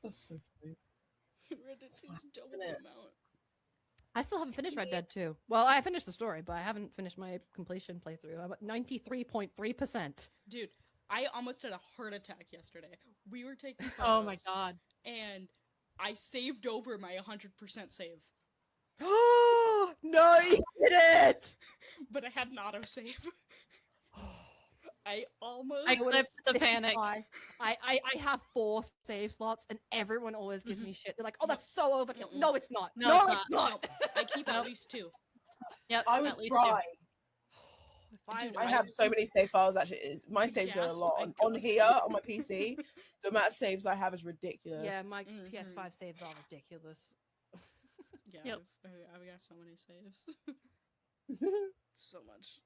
That's so funny. Red Dead 2 is double isn't the it? amount. I still haven't finished Red Dead 2. Well, I finished the story, but I haven't finished my completion playthrough. I'm at 93.3%. Dude, I almost had a heart attack yesterday. We were taking photos, Oh my god. and I saved over my 100% save, Oh no, you did it! but I had an autosave. I almost. I slipped the This is panic. why I have 4 save slots, and everyone always gives me shit. They're like, "Oh, that's so overkill." Mm-mm. No, it's not. No, No, it's it's not. I keep at Nope. least 2. Yep, I would at least cry. If I, Dude, I have so many save files. Actually, my saves are a Gasp, lot I on gasp. here on my PC. The amount of saves I have is ridiculous. yeah, my Mhm. PS5 saves are ridiculous. Yeah, Yep. I've got so many saves. So much.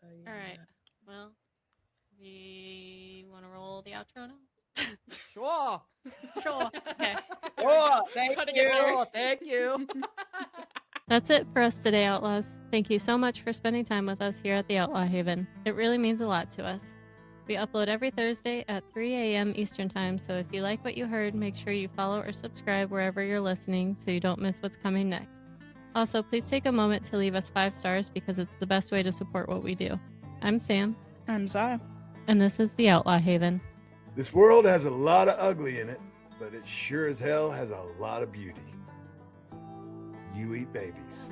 All right. Well, we want to roll the outro now? Sure. Sure. Okay. Oh, thank Cutting you. it there. Oh, thank you. That's it for us today, Outlaws. Thank you so much for spending time with us here at the Outlaw Haven. It really means a lot to us. We upload every Thursday at 3 a.m. Eastern Time, so if you like what you heard, make sure you follow or subscribe wherever you're listening so you don't miss what's coming next. Also, please take a moment to leave us 5 stars because it's the best way to support what we do. I'm Sam, I'm Zara. and this is the Outlaw Haven. This world has a lot of ugly in it, but it sure as hell has a lot of beauty. You eat babies.